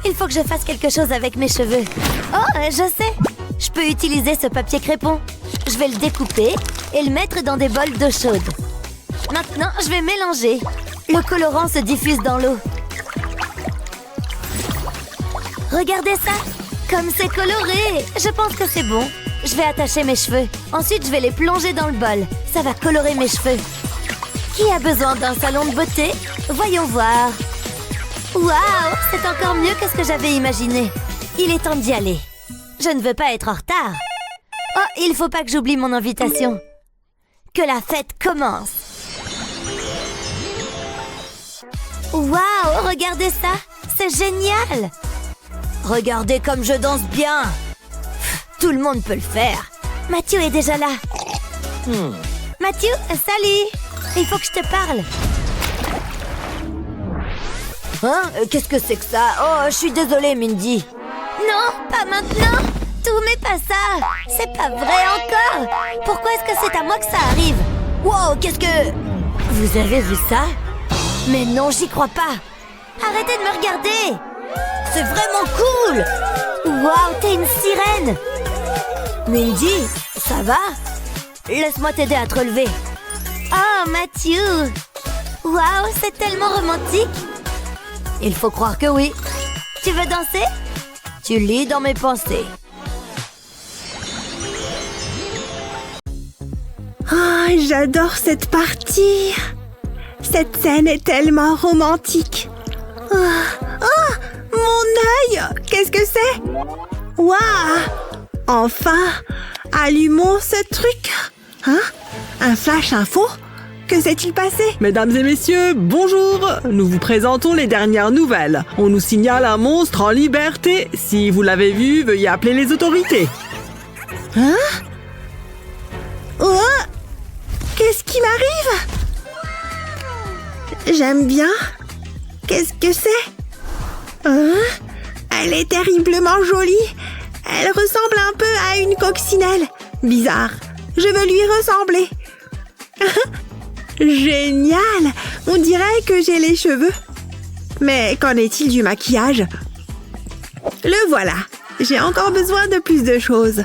Il faut que je fasse quelque chose avec mes cheveux. Oh, je sais! Je peux utiliser ce papier crépon. Je vais le découper et le mettre dans des bols d'eau chaude. Maintenant, je vais mélanger. Le colorant se diffuse dans l'eau. Regardez ça! Comme c'est coloré! Je pense que c'est bon. Je vais attacher mes cheveux. Ensuite, je vais les plonger dans le bol. Ça va colorer mes cheveux. Qui a besoin d'un salon de beauté? Voyons voir. Waouh! C'est encore mieux que ce que j'avais imaginé. Il est temps d'y aller. Je ne veux pas être en retard. Oh, il faut pas que j'oublie mon invitation. Que la fête commence. Waouh! Regardez ça! C'est génial! Regardez comme je danse bien! Tout le monde peut le faire. Matthew est déjà là. Matthew, salut! Il faut que je te parle. Hein? Qu'est-ce que c'est que ça? Oh, je suis désolée, Mindy. Non, pas maintenant. Tout, mais pas ça. C'est pas vrai encore. Pourquoi est-ce que c'est à moi que ça arrive? Wow, qu'est-ce que... Vous avez vu ça? Mais non, j'y crois pas. Arrêtez de me regarder. C'est vraiment cool. Wow, t'es une sirène. Mindy, ça va? Laisse-moi t'aider à te relever. Oh, Matthew! Waouh, c'est tellement romantique! Il faut croire que oui. Tu veux danser? Tu lis dans mes pensées. Oh, j'adore cette partie. Cette scène est tellement romantique. Oh, mon œil! Qu'est-ce que c'est? Waouh! Enfin, allumons ce truc. Hein? Un flash info? Que s'est-il passé? Mesdames et messieurs, bonjour! Nous vous présentons les dernières nouvelles. On nous signale un monstre en liberté. Si vous l'avez vu, veuillez appeler les autorités. Hein? Oh! Qu'est-ce qui m'arrive? J'aime bien. Qu'est-ce que c'est? Hein? Elle est terriblement jolie. Elle ressemble un peu à une coccinelle. Bizarre. Je veux lui ressembler. Génial! On dirait que j'ai les cheveux. Mais qu'en est-il du maquillage? Le voilà. J'ai encore besoin de plus de choses.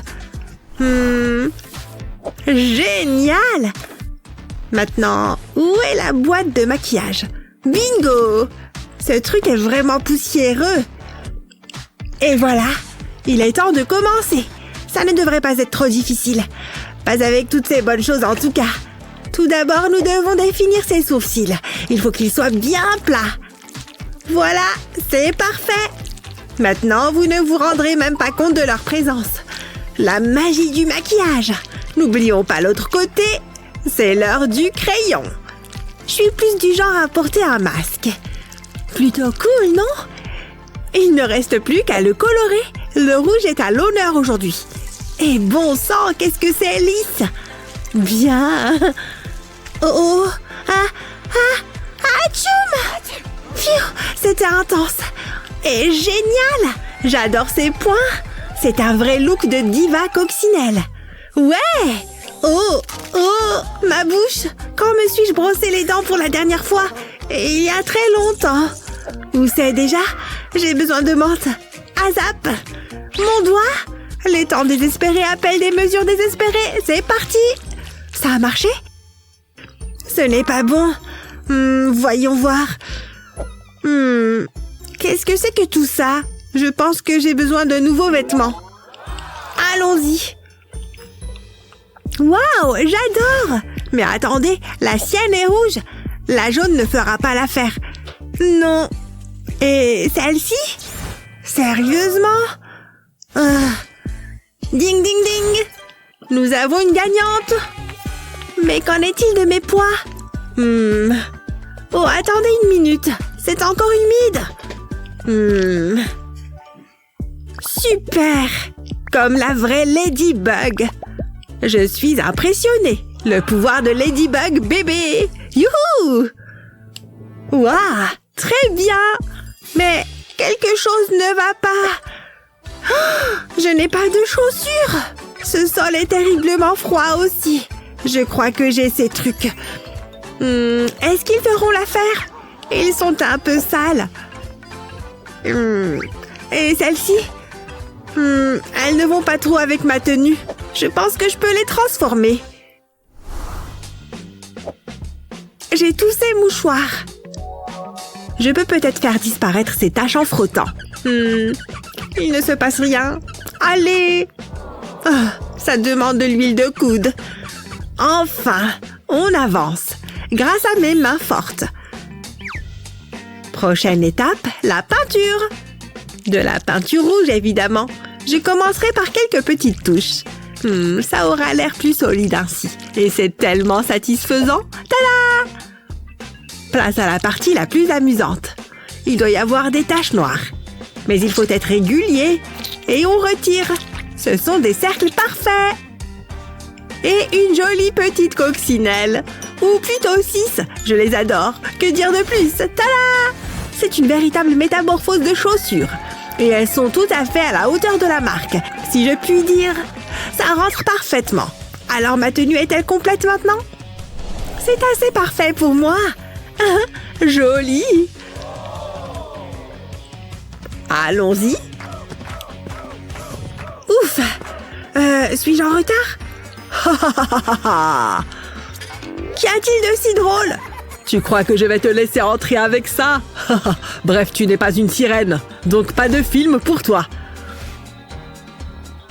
Génial! Maintenant, où est la boîte de maquillage? Bingo! Ce truc est vraiment poussiéreux. Et voilà, il est temps de commencer. Ça ne devrait pas être trop difficile. Pas avec toutes ces bonnes choses en tout cas. Tout d'abord, nous devons définir ses sourcils. Il faut qu'ils soient bien plats. Voilà, c'est parfait. Maintenant, vous ne vous rendrez même pas compte de leur présence. La magie du maquillage. N'oublions pas l'autre côté. C'est l'heure du crayon. Je suis plus du genre à porter un masque. Plutôt cool, non? Il ne reste plus qu'à le colorer. Le rouge est à l'honneur aujourd'hui. Et bon sang, qu'est-ce que c'est lisse! Bien. Oh, tchoum! Pfiou, c'était intense. Et génial! J'adore ces points. C'est un vrai look de diva coccinelle. Ouais! Oh, ma bouche! Quand me suis-je brossé les dents pour la dernière fois? Il y a très longtemps. Où c'est déjà? J'ai besoin de menthe. Azap! Mon doigt? Les temps désespérés appellent des mesures désespérées. C'est parti! Ça a marché? Ce n'est pas bon. Voyons voir. Qu'est-ce que c'est que tout ça? Je pense que j'ai besoin de nouveaux vêtements. Allons-y. Waouh, j'adore! Mais attendez, la sienne est rouge. La jaune ne fera pas l'affaire. Non. Et celle-ci? Sérieusement? Ding, ding, ding! Nous avons une gagnante! Mais qu'en est-il de mes pois? Oh, attendez une minute. C'est encore humide. Super! Comme la vraie Ladybug. Je suis impressionnée. Le pouvoir de Ladybug bébé. Youhou! Waouh! Très bien! Mais quelque chose ne va pas. Je n'ai pas de chaussures. Ce sol est terriblement froid aussi. Je crois que j'ai ces trucs. Est-ce qu'ils feront l'affaire? Ils sont un peu sales. Et celles-ci? Elles ne vont pas trop avec ma tenue. Je pense que je peux les transformer. J'ai tous ces mouchoirs. Je peux peut-être faire disparaître ces taches en frottant. Il ne se passe rien. Allez! Ça demande de l'huile de coude. Enfin, on avance, grâce à mes mains fortes. Prochaine étape, la peinture. De la peinture rouge, évidemment. Je commencerai par quelques petites touches. Ça aura l'air plus solide ainsi. Et c'est tellement satisfaisant. Tada! Place à la partie la plus amusante. Il doit y avoir des taches noires. Mais il faut être régulier. Et on retire. Ce sont des cercles parfaits. Et une jolie petite coccinelle. Ou plutôt 6. Je les adore. Que dire de plus? Tada! C'est une véritable métamorphose de chaussures. Et elles sont tout à fait à la hauteur de la marque. Si je puis dire, ça rentre parfaitement. Alors ma tenue est-elle complète maintenant? C'est assez parfait pour moi. Joli. Allons-y. Ouf. Suis-je en retard? Qu'y a-t-il de si drôle? Tu crois que je vais te laisser entrer avec ça? Bref, tu n'es pas une sirène, donc pas de film pour toi.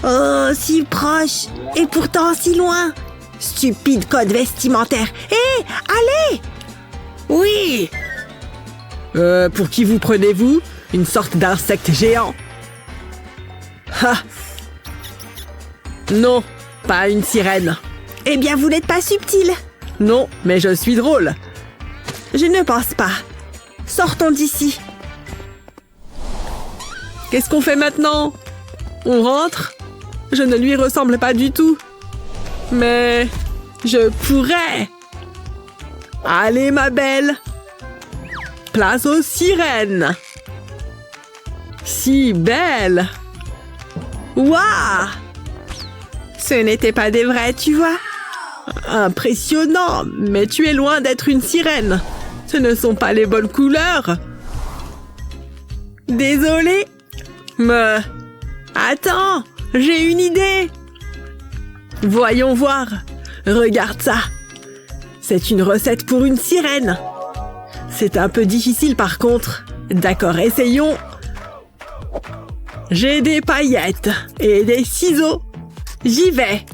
Oh, si proche, et pourtant si loin. Stupide code vestimentaire. Hé, allez! Oui! Pour qui vous prenez-vous? Une sorte d'insecte géant? Non, pas une sirène. Eh bien, vous n'êtes pas subtil. Non, mais je suis drôle. Je ne pense pas. Sortons d'ici. Qu'est-ce qu'on fait maintenant? On rentre? Je ne lui ressemble pas du tout. Mais je pourrais. Allez, ma belle. Place aux sirènes. Si belle. Waouh! Ce n'était pas des vrais, tu vois. Impressionnant, mais tu es loin d'être une sirène. Ce ne sont pas les bonnes couleurs. Désolée. Mais... Attends, j'ai une idée. Voyons voir. Regarde ça. C'est une recette pour une sirène. C'est un peu difficile par contre. D'accord, essayons. J'ai des paillettes et des ciseaux. J'y vais.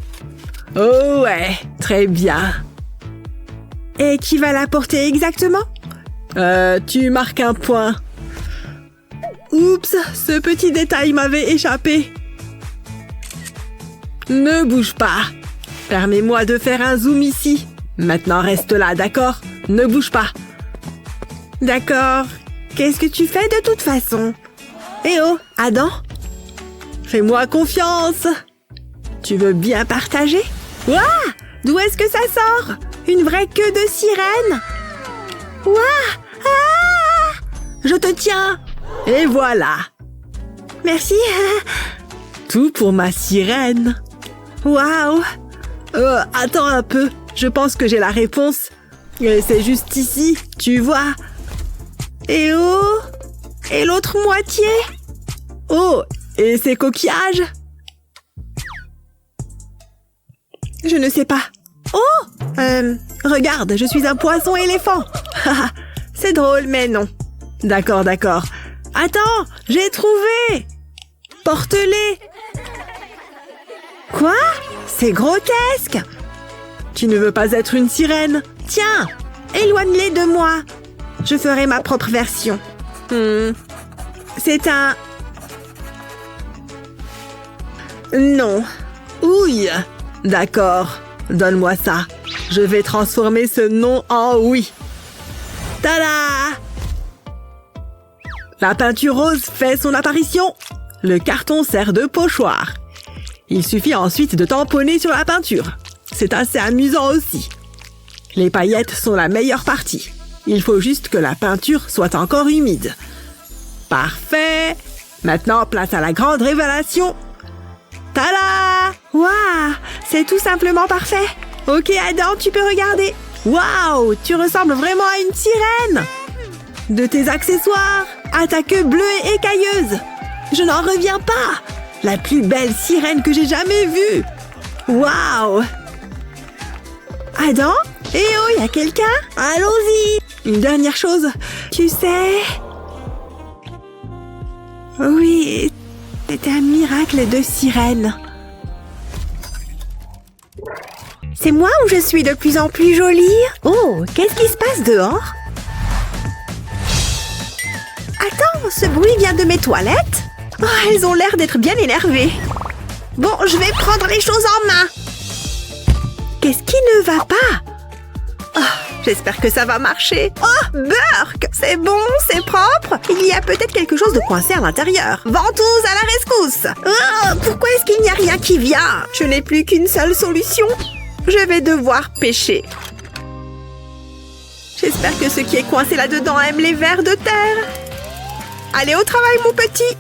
Oh ouais, très bien. Et qui va la porter exactement? Tu marques un point. Oups, ce petit détail m'avait échappé. Ne bouge pas. Permets-moi de faire un zoom ici. Maintenant, reste là, d'accord? Ne bouge pas. D'accord. Qu'est-ce que tu fais de toute façon? Eh oh, Adam? Fais-moi confiance. Tu veux bien partager? Ouah! D'où est-ce que ça sort? Une vraie queue de sirène? Ouah! Ah! Je te tiens! Et voilà. Merci. Tout pour ma sirène. Waouh! Attends un peu. Je pense que j'ai la réponse. C'est juste ici, tu vois. Et oh! Et l'autre moitié? Oh! Et ces coquillages? Je ne sais pas. Oh! Regarde, je suis un poisson éléphant. C'est drôle, mais non. D'accord, d'accord. Attends, j'ai trouvé! Porte-les! Quoi? C'est grotesque! Tu ne veux pas être une sirène? Tiens, éloigne-les de moi. Je ferai ma propre version. C'est un... Non. Ouille. D'accord, donne-moi ça. Je vais transformer ce non en oui. Tada! La peinture rose fait son apparition. Le carton sert de pochoir. Il suffit ensuite de tamponner sur la peinture. C'est assez amusant aussi. Les paillettes sont la meilleure partie. Il faut juste que la peinture soit encore humide. Parfait! Maintenant, place à la grande révélation. Tada! Waouh! C'est tout simplement parfait. Ok, Adam, tu peux regarder. Waouh! Tu ressembles vraiment à une sirène. De tes accessoires à ta queue bleue et écailleuse. Je n'en reviens pas. La plus belle sirène que j'ai jamais vue. Waouh! Adam? Eh oh, il y a quelqu'un? Allons-y! Une dernière chose. Tu sais... Oui, c'était un miracle de sirène. C'est moi ou je suis de plus en plus jolie? Oh, qu'est-ce qui se passe dehors? Attends, ce bruit vient de mes toilettes? Oh, elles ont l'air d'être bien énervées. Bon, je vais prendre les choses en main. Qu'est-ce qui ne va pas? Oh, j'espère que ça va marcher. Oh, Burk! C'est bon, c'est propre. Il y a peut-être quelque chose de coincé à l'intérieur. Ventouse à la rescousse! Oh, pourquoi est-ce qu'il n'y a rien qui vient? Je n'ai plus qu'une seule solution. Je vais devoir pêcher. J'espère que ce qui est coincé là-dedans aime les vers de terre. Allez au travail, mon petit.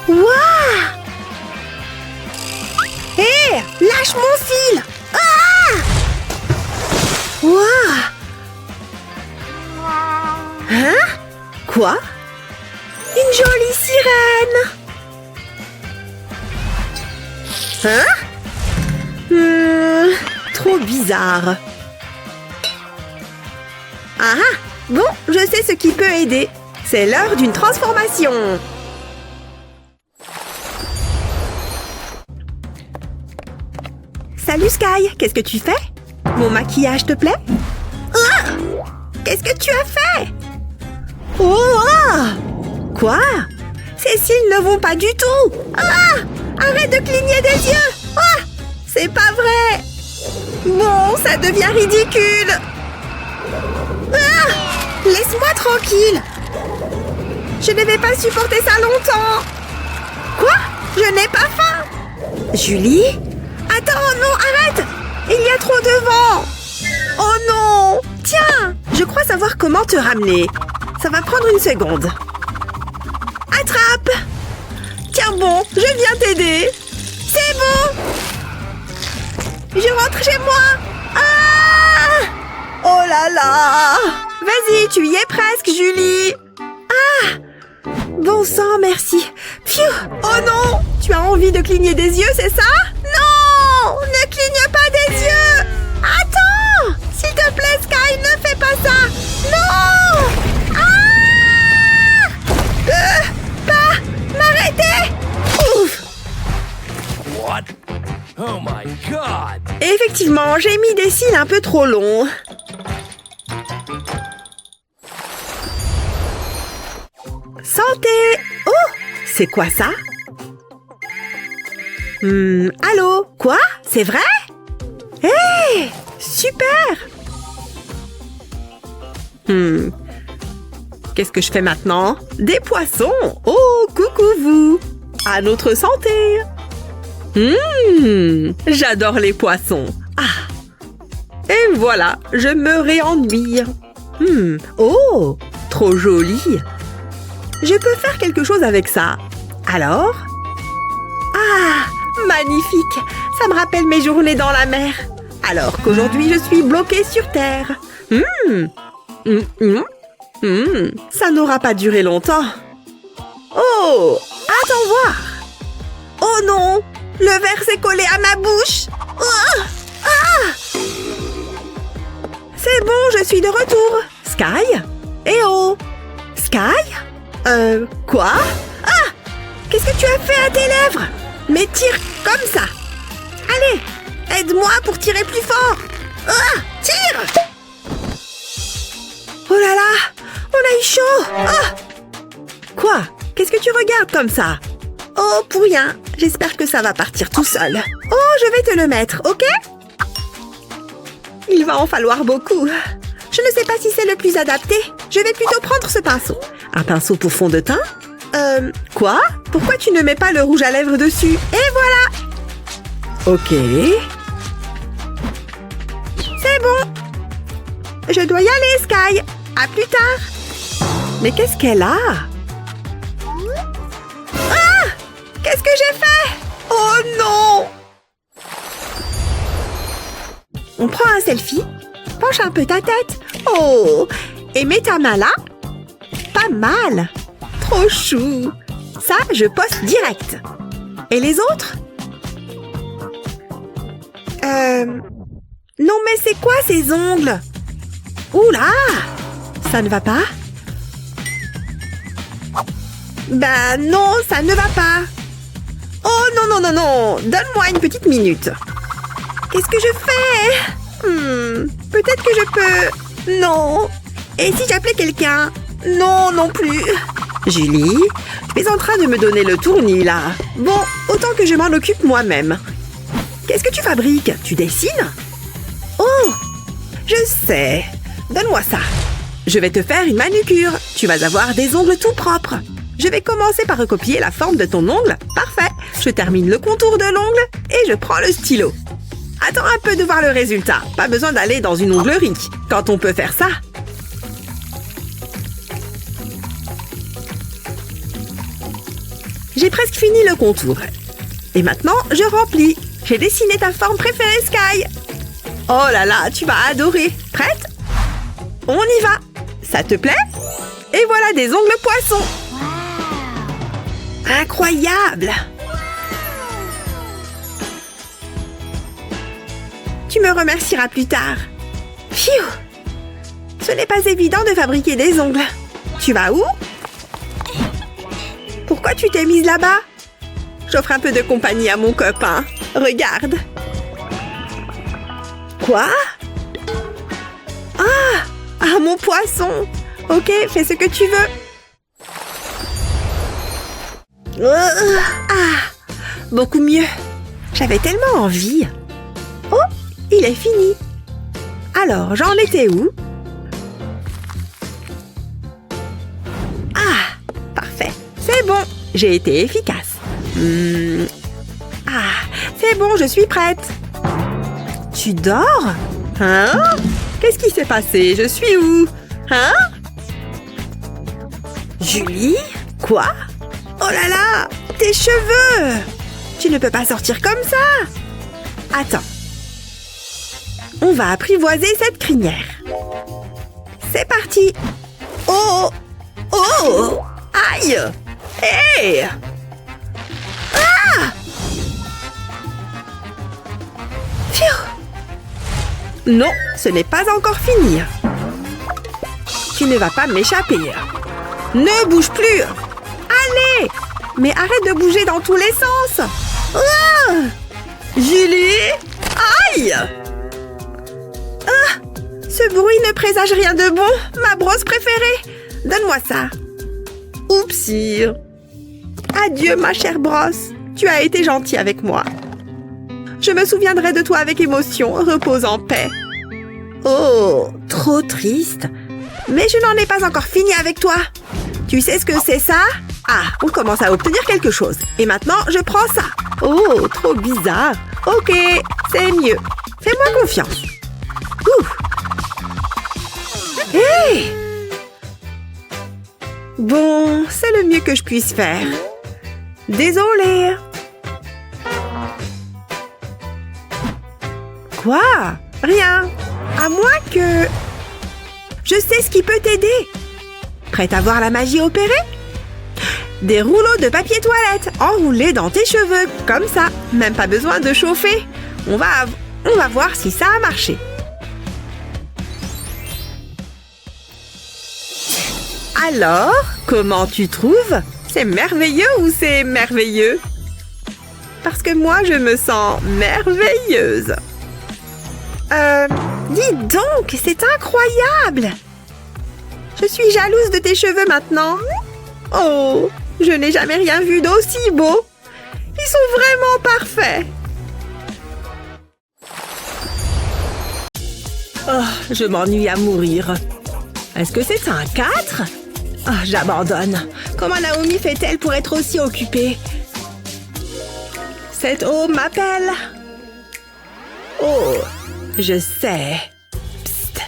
Waouh! Hé! Lâche mon fil! Ah! Waouh! Hein? Quoi? Une jolie sirène! Hein? Trop bizarre. Ah! Bon, je sais ce qui peut aider. C'est l'heure d'une transformation. Salut Sky, qu'est-ce que tu fais? Mon maquillage te plaît? Ah! Qu'est-ce que tu as fait? Oh! Ah! Quoi? Ces cils ne vont pas du tout! Ah! Arrête de cligner des yeux! Ah! C'est pas vrai! Bon, ça devient ridicule! Ah! Laisse-moi tranquille! Je ne vais pas supporter ça longtemps! Quoi? Je n'ai pas faim! Julie? Attends, non, arrête! Il y a trop de vent! Oh non! Tiens! Je crois savoir comment te ramener. Ça va prendre une seconde. Attrape! Tiens bon, je viens t'aider. C'est bon! Je rentre chez moi! Ah! Oh là là! Vas-y, tu y es presque, Julie! Ah! Bon sang, merci. Pfiou! Oh non! Tu as envie de cligner des yeux, c'est ça? Non! Ne cligne fais pas ça! Non! Pas! M'arrêtez! Ouf! What? Oh my god! Effectivement, j'ai mis des cils un peu trop longs. Santé! Oh! C'est quoi ça? Allô? Quoi? C'est vrai? Hé! Super! Qu'est-ce que je fais maintenant? Des poissons! Oh, coucou vous! À notre santé! J'adore les poissons! Ah! Et voilà, je me réennuie. Oh! Trop joli! Je peux faire quelque chose avec ça. Alors? Ah! Magnifique! Ça me rappelle mes journées dans la mer. Alors qu'aujourd'hui, je suis bloquée sur terre. Ça n'aura pas duré longtemps. Oh! Attends voir! Oh non! Le verre s'est collé à ma bouche! C'est bon, je suis de retour. Sky? Eh oh! Sky? Quoi? Ah! Qu'est-ce que tu as fait à tes lèvres? Mais tire comme ça! Allez! Aide-moi pour tirer plus fort! Ah! Tire! Oh là là! On a eu chaud! Ah! Quoi? Qu'est-ce que tu regardes comme ça? Oh, pour rien. J'espère que ça va partir tout seul. Oh, je vais te le mettre, ok? Il va en falloir beaucoup. Je ne sais pas si c'est le plus adapté. Je vais plutôt prendre ce pinceau. Un pinceau pour fond de teint? Quoi? Pourquoi tu ne mets pas le rouge à lèvres dessus? Et voilà! Ok. C'est bon. Je dois y aller, Sky. À plus tard. Mais qu'est-ce qu'elle a? Ah! Qu'est-ce que j'ai fait? Oh non! On prend un selfie. Penche un peu ta tête. Oh! Et mets ta main là. Pas mal. Trop chou. Ça, je poste direct. Et les autres? Non, mais c'est quoi ces ongles? Oula! Ça ne va pas? Ben non, ça ne va pas. Oh non, non, non, non. Donne-moi une petite minute. Qu'est-ce que je fais? Peut-être que je peux... Non. Et si j'appelais quelqu'un? Non, non plus. Julie, tu es en train de me donner le tournis, là. Bon, autant que je m'en occupe moi-même. Qu'est-ce que tu fabriques? Tu dessines? Oh, je sais. Donne-moi ça. Je vais te faire une manucure. Tu vas avoir des ongles tout propres. Je vais commencer par recopier la forme de ton ongle. Parfait. Je termine le contour de l'ongle et je prends le stylo. Attends un peu de voir le résultat. Pas besoin d'aller dans une onglerie quand on peut faire ça. J'ai presque fini le contour. Et maintenant, je remplis. J'ai dessiné ta forme préférée, Sky. Oh là là, tu vas adorer. Prête? On y va. Ça te plaît? Et voilà des ongles poissons. Incroyable! Tu me remercieras plus tard. Pfiou! Ce n'est pas évident de fabriquer des ongles. Tu vas où? Pourquoi tu t'es mise là-bas? J'offre un peu de compagnie à mon copain. Regarde. Quoi? Ah, mon poisson. Ok, fais ce que tu veux. Beaucoup mieux. J'avais tellement envie. Oh, il est fini. Alors, j'en étais où? Ah, parfait. C'est bon, j'ai été efficace. Ah, c'est bon, je suis prête. Tu dors? Hein? Qu'est-ce qui s'est passé? Je suis où? Hein? Julie? Quoi? Oh là là! Tes cheveux! Tu ne peux pas sortir comme ça! Attends. On va apprivoiser cette crinière. C'est parti! Oh! Oh! Aïe! Hé! Ah! Pfiou! Non, ce n'est pas encore fini. Tu ne vas pas m'échapper. Ne bouge plus. Allez! Mais arrête de bouger dans tous les sens. Ah! Julie! Aïe! Ah! Ce bruit ne présage rien de bon. Ma brosse préférée. Donne-moi ça. Oupsie. Adieu, ma chère brosse. Tu as été gentille avec moi. Je me souviendrai de toi avec émotion. Repose en paix. Oh, trop triste. Mais je n'en ai pas encore fini avec toi. Tu sais ce que c'est ça? Ah, on commence à obtenir quelque chose. Et maintenant, je prends ça. Oh, trop bizarre. Ok, c'est mieux. Fais-moi confiance. Ouh. Hey! Bon, c'est le mieux que je puisse faire. Désolée. Quoi? Rien. À moins que... Je sais ce qui peut t'aider. Prête à voir la magie opérer? Des rouleaux de papier toilette enroulés dans tes cheveux, comme ça. Même pas besoin de chauffer. On va voir si ça a marché. Alors, comment tu trouves? C'est merveilleux ou c'est merveilleux? Parce que moi, je me sens merveilleuse. Dis donc, c'est incroyable! Je suis jalouse de tes cheveux maintenant. Oh, je n'ai jamais rien vu d'aussi beau. Ils sont vraiment parfaits. Oh, je m'ennuie à mourir. Est-ce que c'est un 4? Oh, j'abandonne. Comment Naomi fait-elle pour être aussi occupée? Cette eau m'appelle. Oh, je sais. Psst.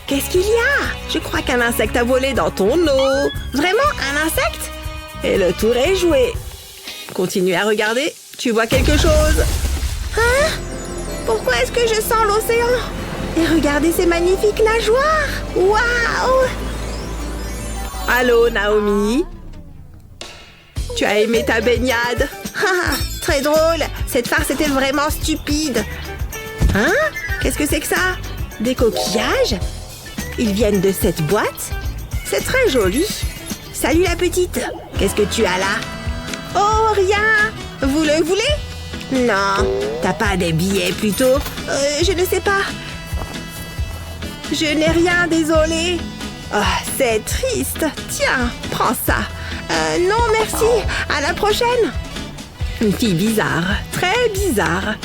Qu'est-ce qu'il y a? Je crois qu'un insecte a volé dans ton eau. Vraiment, un insecte? Et le tour est joué. Continue à regarder. Tu vois quelque chose? Hein? Pourquoi est-ce que je sens l'océan? Et regardez ces magnifiques nageoires! Waouh! Allô, Naomi? Tu as aimé ta baignade? Très drôle! Cette farce était vraiment stupide! Hein? Qu'est-ce que c'est que ça? Des coquillages? Ils viennent de cette boîte? C'est très joli! Salut la petite! Qu'est-ce que tu as là? Oh, rien! Vous le voulez? Non, t'as pas des billets plutôt? Je ne sais pas. Je n'ai rien, désolée. Oh, c'est triste. Tiens, prends ça. Non, merci. À la prochaine. Une fille bizarre. Très bizarre.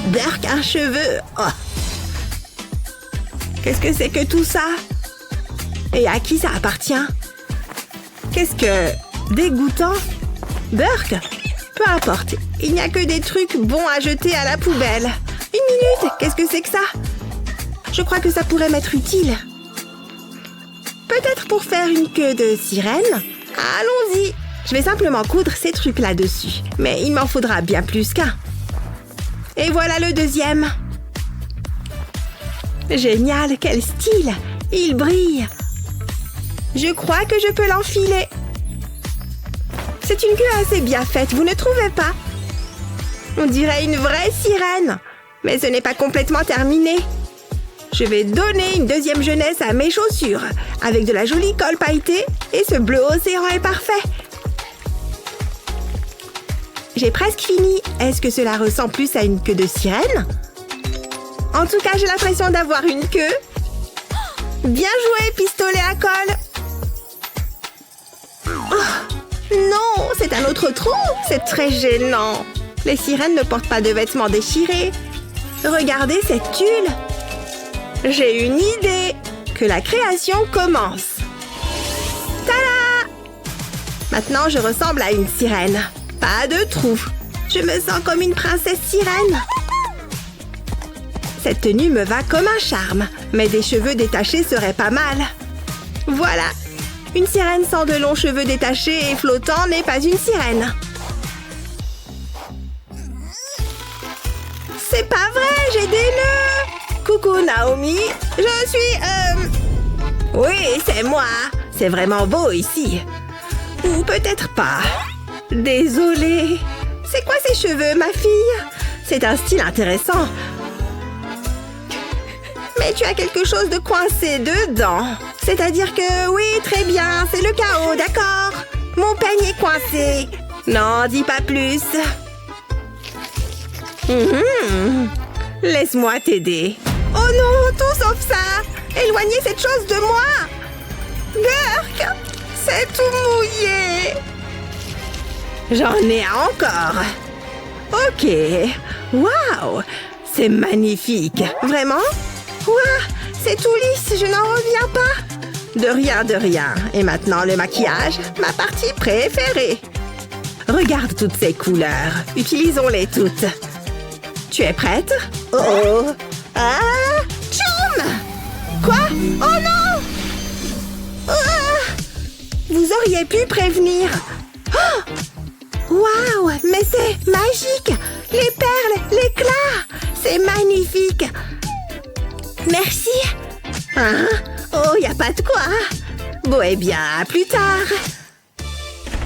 Burk, un cheveu. Oh. Qu'est-ce que c'est que tout ça? Et à qui ça appartient? Qu'est-ce que... dégoûtant? Burk? Peu importe. Il n'y a que des trucs bons à jeter à la poubelle. Une minute. Qu'est-ce que c'est que ça? Je crois que ça pourrait m'être utile. Peut-être pour faire une queue de sirène? Allons-y. Je vais simplement coudre ces trucs là-dessus. Mais il m'en faudra bien plus qu'un. Et voilà le deuxième. Génial, quel style! Il brille. Je crois que je peux l'enfiler. C'est une queue assez bien faite, vous ne trouvez pas? On dirait une vraie sirène. Mais ce n'est pas complètement terminé. Je vais donner une deuxième jeunesse à mes chaussures, avec de la jolie colle pailletée, et ce bleu océan est parfait. J'ai presque fini. Est-ce que cela ressemble plus à une queue de sirène? En tout cas, j'ai l'impression d'avoir une queue. Bien joué, pistolet à colle. Oh, non, c'est un autre trou. C'est très gênant. Les sirènes ne portent pas de vêtements déchirés. Regardez cette tulle. J'ai une idée. Que la création commence. Tada! Maintenant, je ressemble à une sirène. Pas de trou. Je me sens comme une princesse sirène. Cette tenue me va comme un charme. Mais des cheveux détachés seraient pas mal. Voilà. Une sirène sans de longs cheveux détachés et flottants n'est pas une sirène. C'est pas vrai, j'ai des nœuds! Coucou Naomi, je suis... Oui, c'est moi. C'est vraiment beau ici. Ou peut-être pas. Désolée. C'est quoi ces cheveux, ma fille? C'est un style intéressant. Mais tu as quelque chose de coincé dedans. C'est-à-dire que, oui, très bien, c'est le chaos, d'accord? Mon peigne est coincé. Non, dis pas plus. Laisse-moi t'aider. Oh non, tout sauf ça. Éloignez cette chose de moi. Gurk, c'est tout mouillé. J'en ai encore. Ok. Waouh, c'est magnifique. Vraiment? Waouh, c'est tout lisse, je n'en reviens pas. De rien, de rien. Et maintenant, le maquillage, ma partie préférée. Regarde toutes ces couleurs. Utilisons-les toutes. Tu es prête? Oh! Ah! Tchoum! Quoi? Oh non! Ah! Vous auriez pu prévenir. Oh! Waouh! Mais c'est magique! Les perles, l'éclat! C'est magnifique! Merci! Hein? Oh, y a pas de quoi! Bon, eh bien, à plus tard!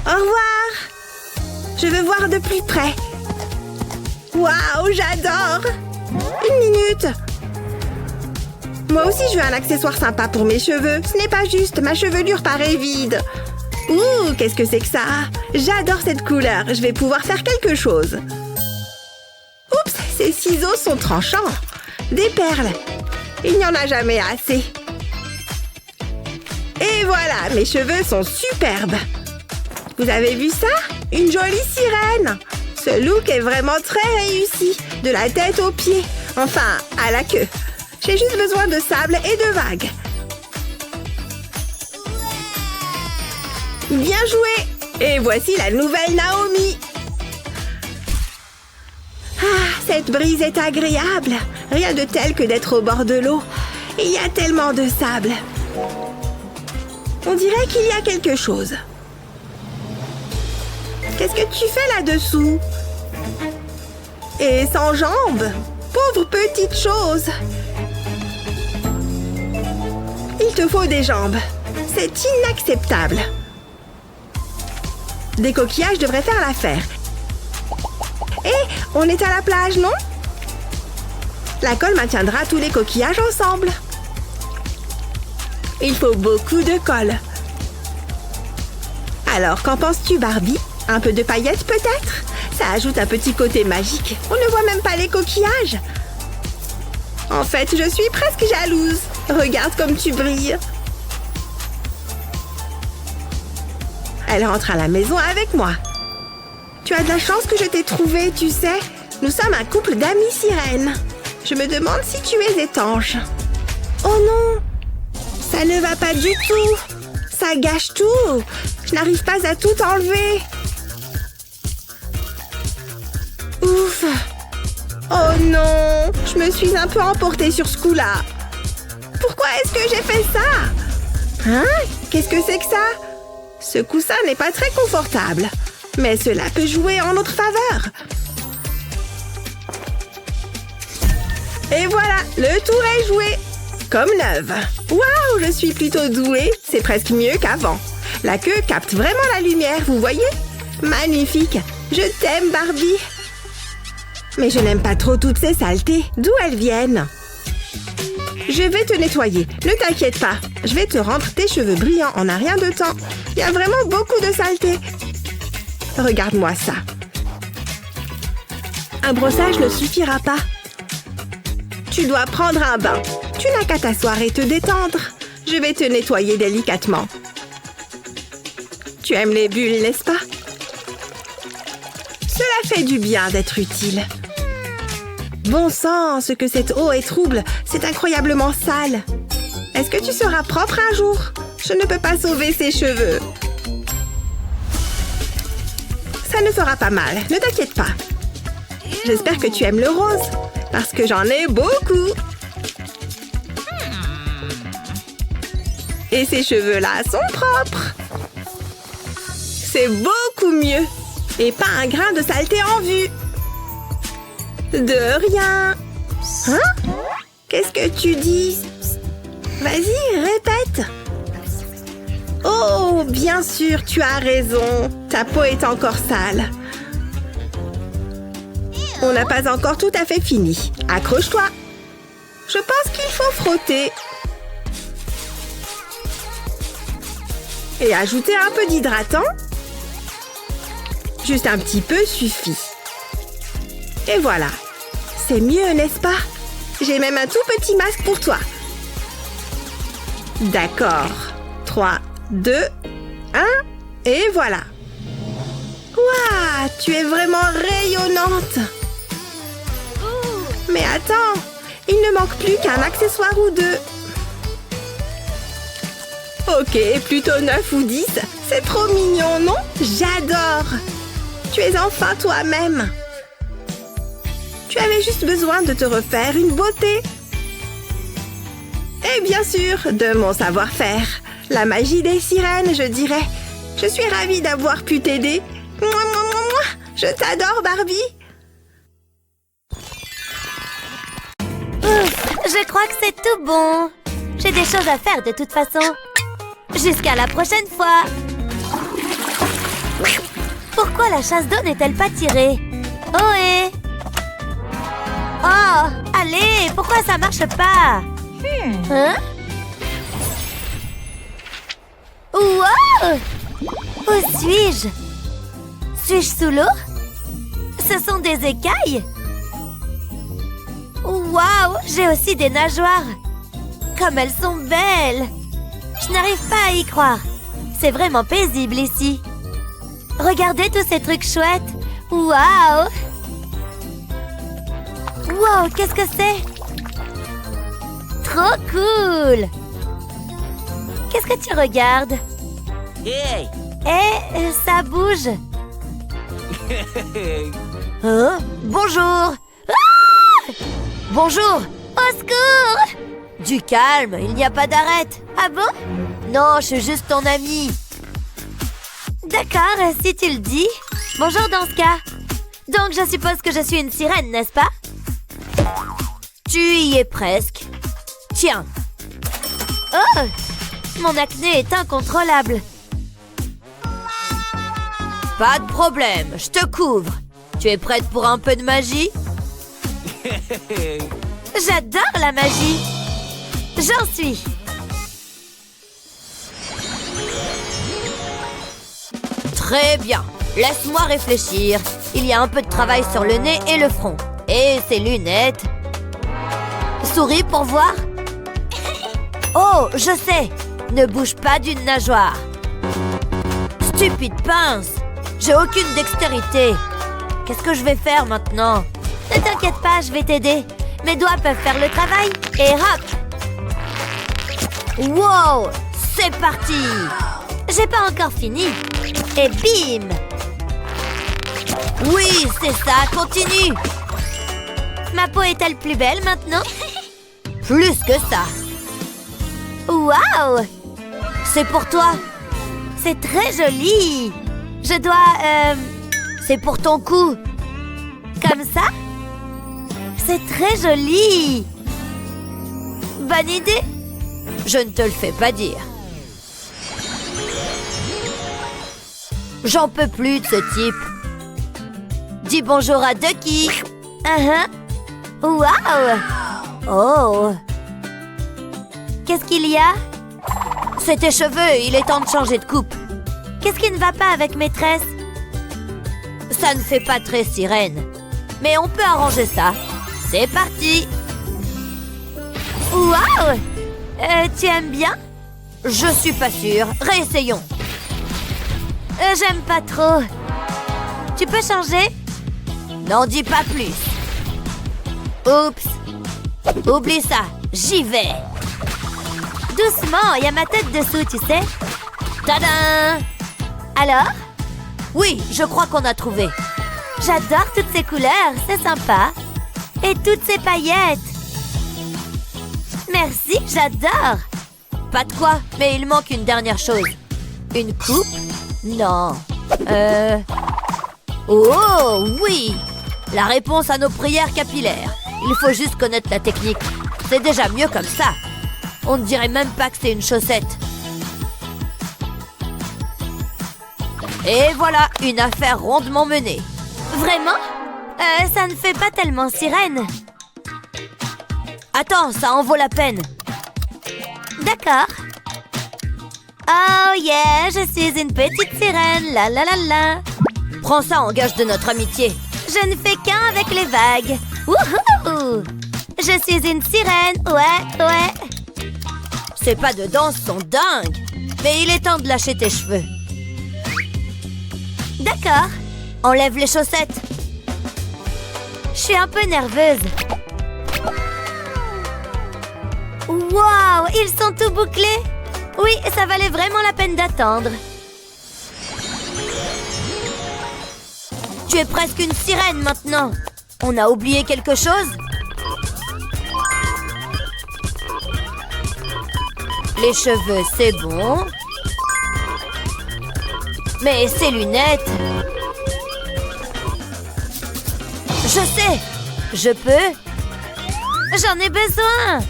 Au revoir! Je veux voir de plus près! Waouh, j'adore! Une minute! Moi aussi, je veux un accessoire sympa pour mes cheveux. Ce n'est pas juste, ma chevelure paraît vide. Ouh, qu'est-ce que c'est que ça? J'adore cette couleur, je vais pouvoir faire quelque chose. Oups, ces ciseaux sont tranchants. Des perles. Il n'y en a jamais assez. Et voilà, mes cheveux sont superbes. Vous avez vu ça? Une jolie sirène. Ce look est vraiment très réussi, de la tête aux pieds, enfin, à la queue. J'ai juste besoin de sable et de vagues. Bien joué! Et voici la nouvelle Naomi. Ah, cette brise est agréable. Rien de tel que d'être au bord de l'eau. Il y a tellement de sable. On dirait qu'il y a quelque chose. Qu'est-ce que tu fais là-dessous? Et sans jambes? Pauvre petite chose! Il te faut des jambes. C'est inacceptable. Des coquillages devraient faire l'affaire. Et on est à la plage, non? La colle maintiendra tous les coquillages ensemble. Il faut beaucoup de colle. Alors, qu'en penses-tu, Barbie? Un peu de paillettes, peut-être? Ça ajoute un petit côté magique. On ne voit même pas les coquillages. En fait, je suis presque jalouse. Regarde comme tu brilles. Elle rentre à la maison avec moi. Tu as de la chance que je t'ai trouvé, tu sais. Nous sommes un couple d'amis sirènes. Je me demande si tu es étanche. Oh non! Ça ne va pas du tout. Ça gâche tout. Je n'arrive pas à tout enlever. Ouf! Oh non! Je me suis un peu emportée sur ce coup-là. Pourquoi est-ce que j'ai fait ça? Hein? Qu'est-ce que c'est que ça? Ce coussin n'est pas très confortable. Mais cela peut jouer en notre faveur. Et voilà, le tour est joué. Comme neuve. Waouh, je suis plutôt douée. C'est presque mieux qu'avant. La queue capte vraiment la lumière, vous voyez? Magnifique. Je t'aime, Barbie. Mais je n'aime pas trop toutes ces saletés. D'où elles viennent? Je vais te nettoyer. Ne t'inquiète pas. Je vais te rendre tes cheveux brillants en un rien de temps. Il y a vraiment beaucoup de saleté. Regarde-moi ça. Un brossage ne suffira pas. Tu dois prendre un bain. Tu n'as qu'à t'asseoir et te détendre. Je vais te nettoyer délicatement. Tu aimes les bulles, n'est-ce pas? Cela fait du bien d'être utile. Bon sang, ce que cette eau est trouble, c'est incroyablement sale. Est-ce que tu seras propre un jour? Je ne peux pas sauver ses cheveux. Ça ne fera pas mal, ne t'inquiète pas. J'espère que tu aimes le rose, parce que j'en ai beaucoup. Et ces cheveux-là sont propres. C'est beaucoup mieux. Et pas un grain de saleté en vue. De rien. Hein? Qu'est-ce que tu dis? Vas-y, répète. Oh, bien sûr, tu as raison. Ta peau est encore sale. On n'a pas encore tout à fait fini. Accroche-toi. Je pense qu'il faut frotter. Et ajouter un peu d'hydratant. Juste un petit peu suffit. Et voilà. C'est mieux, n'est-ce pas? J'ai même un tout petit masque pour toi. D'accord. 3, 2, 1, et voilà. Waouh, tu es vraiment rayonnante. Mais attends, il ne manque plus qu'un accessoire ou deux. Ok, plutôt 9 ou 10. C'est trop mignon, non? J'adore. Tu es enfin toi-même. Tu avais juste besoin de te refaire une beauté. Et bien sûr, de mon savoir-faire. La magie des sirènes, je dirais. Je suis ravie d'avoir pu t'aider. Mouah, mouah, mouah, mouah. Je t'adore, Barbie. Je crois que c'est tout bon. J'ai des choses à faire de toute façon. Jusqu'à la prochaine fois. Pourquoi la chasse d'eau n'est-elle pas tirée? Ohé! Oh, allez, pourquoi ça marche pas? Hein? Wow! Où suis-je? Suis-je sous l'eau? Ce sont des écailles? Waouh! J'ai aussi des nageoires! Comme elles sont belles! Je n'arrive pas à y croire. C'est vraiment paisible ici. Regardez tous ces trucs chouettes! Waouh! Wow, qu'est-ce que c'est? Trop cool! Qu'est-ce que tu regardes? Hey! Eh, ça bouge! Hein? Bonjour! Ah! Bonjour! Au secours! Du calme, il n'y a pas d'arrête. Ah bon? Non, je suis juste ton ami. D'accord, si tu le dis. Bonjour dans ce cas. Donc je suppose que je suis une sirène, n'est-ce pas? Tu y es presque. Tiens. Oh! Mon acné est incontrôlable. Pas de problème, je te couvre. Tu es prête pour un peu de magie? J'adore la magie. J'en suis. Très bien. Laisse-moi réfléchir. Il y a un peu de travail sur le nez et le front. Et ces lunettes. Souris pour voir. Oh, je sais. Ne bouge pas d'une nageoire. Stupide pince. J'ai aucune dextérité. Qu'est-ce que je vais faire maintenant? Ne t'inquiète pas, je vais t'aider. Mes doigts peuvent faire le travail. Et hop! Wow! C'est parti! J'ai pas encore fini. Et bim! Oui, c'est ça, continue! Ma peau est-elle plus belle maintenant? Plus que ça! Waouh! C'est pour toi! C'est très joli! Je dois... C'est pour ton cou! Comme ça? C'est très joli! Bonne idée! Je ne te le fais pas dire. J'en peux plus de ce type. Dis bonjour à Ducky. Waouh! Oh! Qu'est-ce qu'il y a? C'est tes cheveux, il est temps de changer de coupe. Qu'est-ce qui ne va pas avec maîtresse? Ça ne fait pas très sirène. Mais on peut arranger ça. C'est parti! Waouh! Tu aimes bien? Je suis pas sûre. Réessayons. J'aime pas trop. Tu peux changer? N'en dis pas plus. Oups. Oublie ça. J'y vais. Doucement, il y a ma tête dessous, tu sais. Tadam! Alors? Oui, je crois qu'on a trouvé. J'adore toutes ces couleurs, c'est sympa. Et toutes ces paillettes. Merci, j'adore. Pas de quoi, mais il manque une dernière chose. Une coupe? Non. Oh, oui! La réponse à nos prières capillaires. Il faut juste connaître la technique. C'est déjà mieux comme ça. On ne dirait même pas que c'est une chaussette. Et voilà, une affaire rondement menée. Vraiment? Ça ne fait pas tellement sirène. Attends, ça en vaut la peine. D'accord. Oh yeah, je suis une petite sirène, la la la la. Prends ça en gage de notre amitié. Je ne fais qu'un avec les vagues. Wouhou! Je suis une sirène, ouais. Ces pas de danse sont dingues. Mais il est temps de lâcher tes cheveux. D'accord. Enlève les chaussettes. Je suis un peu nerveuse. Waouh, ils sont tout bouclés. Oui, ça valait vraiment la peine d'attendre. Tu es presque une sirène maintenant. On a oublié quelque chose? Les cheveux, c'est bon. Mais ces lunettes... Je sais! Je peux? J'en ai besoin.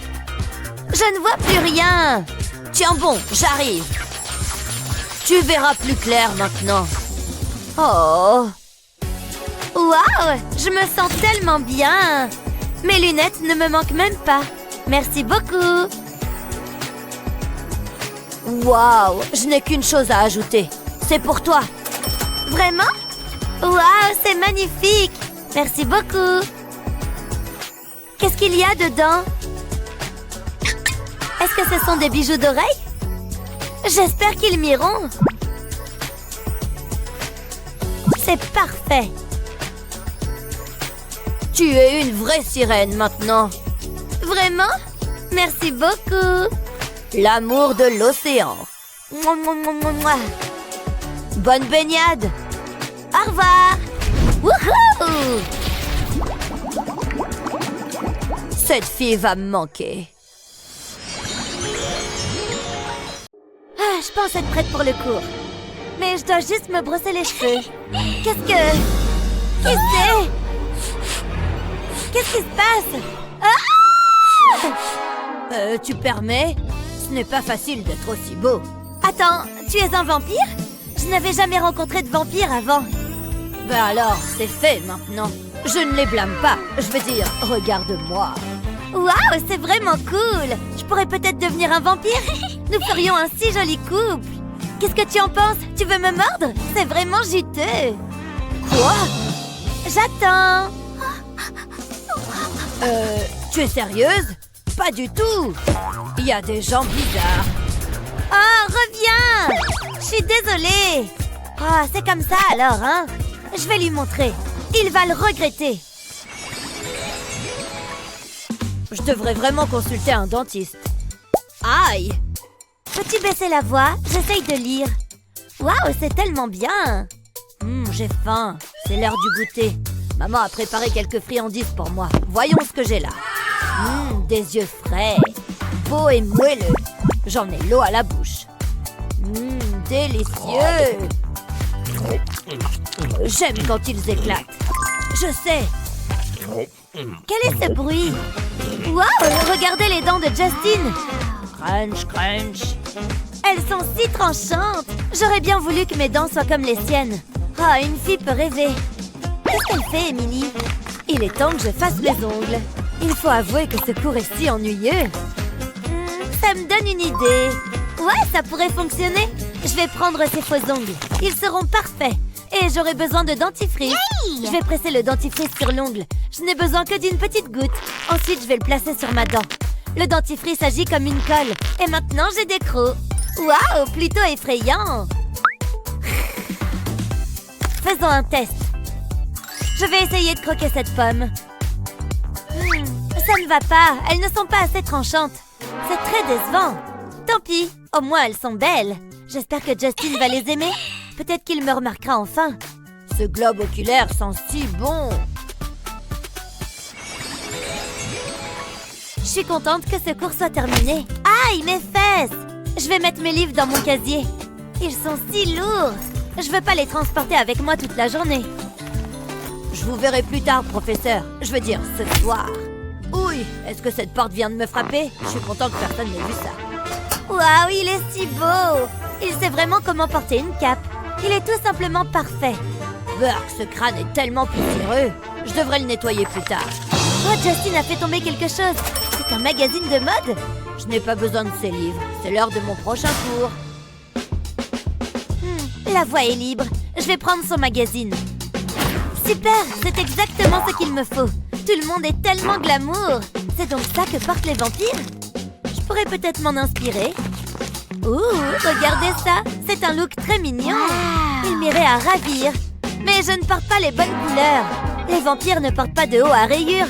Je ne vois plus rien. Tiens bon, j'arrive. Tu verras plus clair maintenant. Oh! Waouh, je me sens tellement bien. Mes lunettes ne me manquent même pas. Merci beaucoup. Waouh, je n'ai qu'une chose à ajouter. C'est pour toi. Vraiment? Waouh, c'est magnifique. Merci beaucoup. Qu'est-ce qu'il y a dedans? Est-ce que ce sont des bijoux d'oreilles? J'espère qu'ils m'iront. C'est parfait. Tu es une vraie sirène maintenant. Vraiment? Merci beaucoup. L'amour de l'océan. Mouah, mouah, mouah, mouah, mouah. Bonne baignade. Au revoir. Wouhou! Cette fille va me manquer. Ah, je pense être prête pour le cours. Mais je dois juste me brosser les cheveux. Qu'est-ce qui se passe? Ah! Tu permets? Ce n'est pas facile d'être aussi beau. Attends, tu es un vampire? Je n'avais jamais rencontré de vampire avant. Ben alors, c'est fait maintenant. Je ne les blâme pas. Je veux dire, regarde-moi. Waouh, c'est vraiment cool. Je pourrais peut-être devenir un vampire. Nous ferions un si joli couple. Qu'est-ce que tu en penses? Tu veux me mordre? C'est vraiment juteux. Quoi? J'attends. Tu es sérieuse? Pas du tout. Il y a des gens bizarres. Oh, reviens. Je suis désolée. Ah, c'est comme ça alors, hein? Je vais lui montrer. Il va le regretter. Je devrais vraiment consulter un dentiste. Aïe! Peux-tu baisser la voix? J'essaye de lire. Waouh, c'est tellement bien. J'ai faim. C'est l'heure du goûter. Maman a préparé quelques friandises pour moi. Voyons ce que j'ai là. Des yeux frais. Beaux et moelleux. J'en ai l'eau à la bouche. Délicieux. J'aime quand ils éclatent. Je sais. Quel est ce bruit? Waouh, regardez les dents de Justine. Crunch, crunch. Elles sont si tranchantes. J'aurais bien voulu que mes dents soient comme les siennes. Ah, une fille peut rêver. Qu'est-ce qu'elle fait, Emily? Il est temps que je fasse mes ongles. Il faut avouer que ce cours est si ennuyeux. Ça me donne une idée. Ouais, ça pourrait fonctionner. Je vais prendre ces faux ongles. Ils seront parfaits. Et j'aurai besoin de dentifrice. Je vais presser le dentifrice sur l'ongle. Je n'ai besoin que d'une petite goutte. Ensuite, je vais le placer sur ma dent. Le dentifrice agit comme une colle. Et maintenant, j'ai des crocs. Waouh, plutôt effrayant. Faisons un test. Je vais essayer de croquer cette pomme. Ça ne va pas. Elles ne sont pas assez tranchantes. C'est très décevant. Tant pis. Au moins, elles sont belles. J'espère que Justin va les aimer. Peut-être qu'il me remarquera enfin. Ce globe oculaire sent si bon. Je suis contente que ce cours soit terminé. Aïe, mes fesses! Je vais mettre mes livres dans mon casier. Ils sont si lourds. Je veux pas les transporter avec moi toute la journée. Je vous verrai plus tard, professeur. Je veux dire, ce soir. Oui, est-ce que cette porte vient de me frapper? Je suis content que personne n'ait vu ça. Waouh, il est si beau! Il sait vraiment comment porter une cape. Il est tout simplement parfait. Burk, ce crâne est tellement poussiéreux. Je devrais le nettoyer plus tard. Oh, Justin a fait tomber quelque chose. C'est un magazine de mode? Je n'ai pas besoin de ces livres. C'est l'heure de mon prochain cours. La voie est libre. Je vais prendre son magazine. Super, c'est exactement ce qu'il me faut. Tout le monde est tellement glamour. C'est donc ça que portent les vampires? Je pourrais peut-être m'en inspirer. Ouh, regardez ça. C'est un look très mignon. Il m'irait à ravir. Mais je ne porte pas les bonnes couleurs. Les vampires ne portent pas de haut à rayures.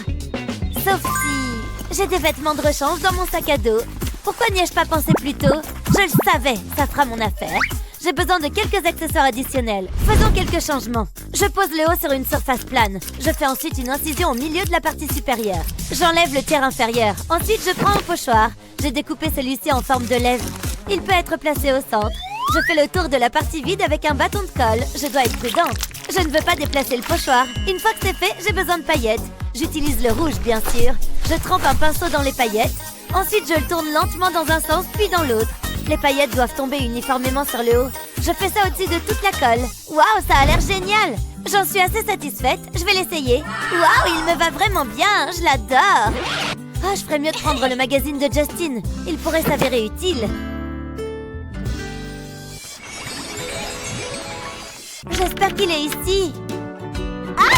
Sauf si j'ai des vêtements de rechange dans mon sac à dos. Pourquoi n'y ai-je pas pensé plus tôt? Je le savais, ça fera mon affaire. J'ai besoin de quelques accessoires additionnels. Faisons quelques changements. Je pose le haut sur une surface plane. Je fais ensuite une incision au milieu de la partie supérieure. J'enlève le tiers inférieur. Ensuite, je prends un pochoir. J'ai découpé celui-ci en forme de lèvre. Il peut être placé au centre. Je fais le tour de la partie vide avec un bâton de colle. Je dois être prudente. Je ne veux pas déplacer le pochoir. Une fois que c'est fait, j'ai besoin de paillettes. J'utilise le rouge, bien sûr. Je trempe un pinceau dans les paillettes. Ensuite, je le tourne lentement dans un sens, puis dans l'autre. Les paillettes doivent tomber uniformément sur le haut. Je fais ça au-dessus de toute la colle. Waouh, ça a l'air génial! J'en suis assez satisfaite. Je vais l'essayer. Waouh, il me va vraiment bien. Je l'adore. Ah, je ferais mieux de prendre le magazine de Justin. Il pourrait s'avérer utile. J'espère qu'il est ici.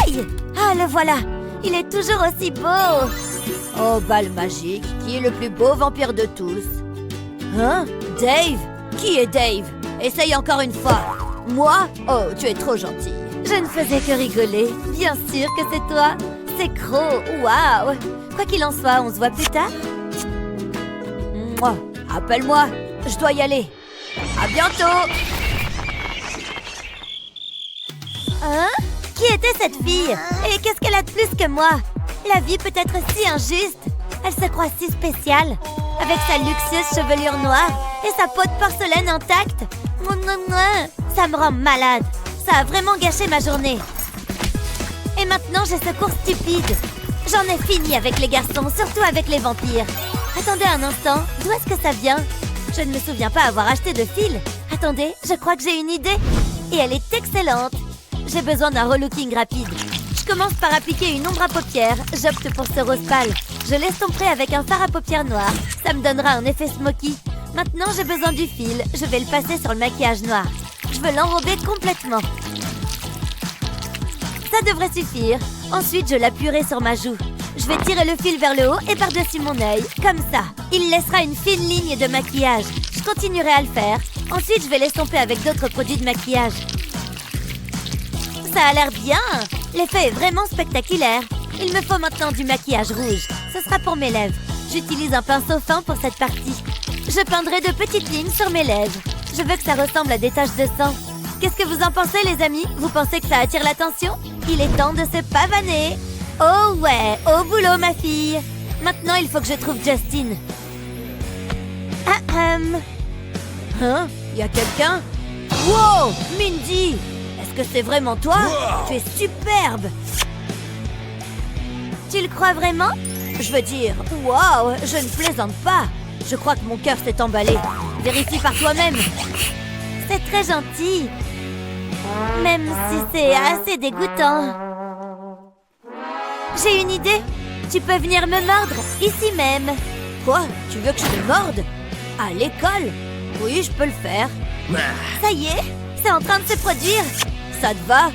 Aïe! Ah, le voilà. Il est toujours aussi beau. Oh, balle magique. Qui est le plus beau vampire de tous? Hein? Dave? Qui est Dave? Essaye encore une fois. Moi? Oh, tu es trop gentil. Je ne faisais que rigoler. Bien sûr que c'est toi. C'est Crow. Waouh! Quoi qu'il en soit, on se voit plus tard. Mouah. Appelle-moi. Je dois y aller. À bientôt. Hein? Qui était cette fille? Et qu'est-ce qu'elle a de plus que moi? La vie peut être si injuste. Elle se croit si spéciale. Avec sa luxueuse chevelure noire et sa peau de porcelaine intacte. Ça me rend malade. Ça a vraiment gâché ma journée. Et maintenant, j'ai ce cours stupide. J'en ai fini avec les garçons, surtout avec les vampires. Attendez un instant, d'où est-ce que ça vient? Je ne me souviens pas avoir acheté de fil. Attendez, je crois que j'ai une idée. Et elle est excellente. J'ai besoin d'un relooking rapide. Je commence par appliquer une ombre à paupières. J'opte pour ce rose pâle. Je l'estomperai avec un fard à paupières noir. Ça me donnera un effet smoky. Maintenant, j'ai besoin du fil. Je vais le passer sur le maquillage noir. Je veux l'enrober complètement. Ça devrait suffire. Ensuite, je l'appuierai sur ma joue. Je vais tirer le fil vers le haut et par-dessus mon œil. Comme ça. Il laissera une fine ligne de maquillage. Je continuerai à le faire. Ensuite, je vais l'estomper avec d'autres produits de maquillage. Ça a l'air bien. L'effet est vraiment spectaculaire. Il me faut maintenant du maquillage rouge. Ce sera pour mes lèvres. J'utilise un pinceau fin pour cette partie. Je peindrai de petites lignes sur mes lèvres. Je veux que ça ressemble à des taches de sang. Qu'est-ce que vous en pensez, les amis? Vous pensez que ça attire l'attention? Il est temps de se pavaner. Oh ouais, au boulot, ma fille. Maintenant, il faut que je trouve Justin. Hein? Y a quelqu'un? Wow! Mindy! Est-ce que c'est vraiment toi? Wow! Tu es superbe! Tu le crois vraiment? Je veux dire, waouh, je ne plaisante pas. Je crois que mon cœur s'est emballé. Vérifie par toi-même. C'est très gentil. Même si c'est assez dégoûtant. J'ai une idée. Tu peux venir me mordre, ici même. Quoi? Tu veux que je te morde? À l'école? Oui, je peux le faire. Ça y est, c'est en train de se produire. Ça te va?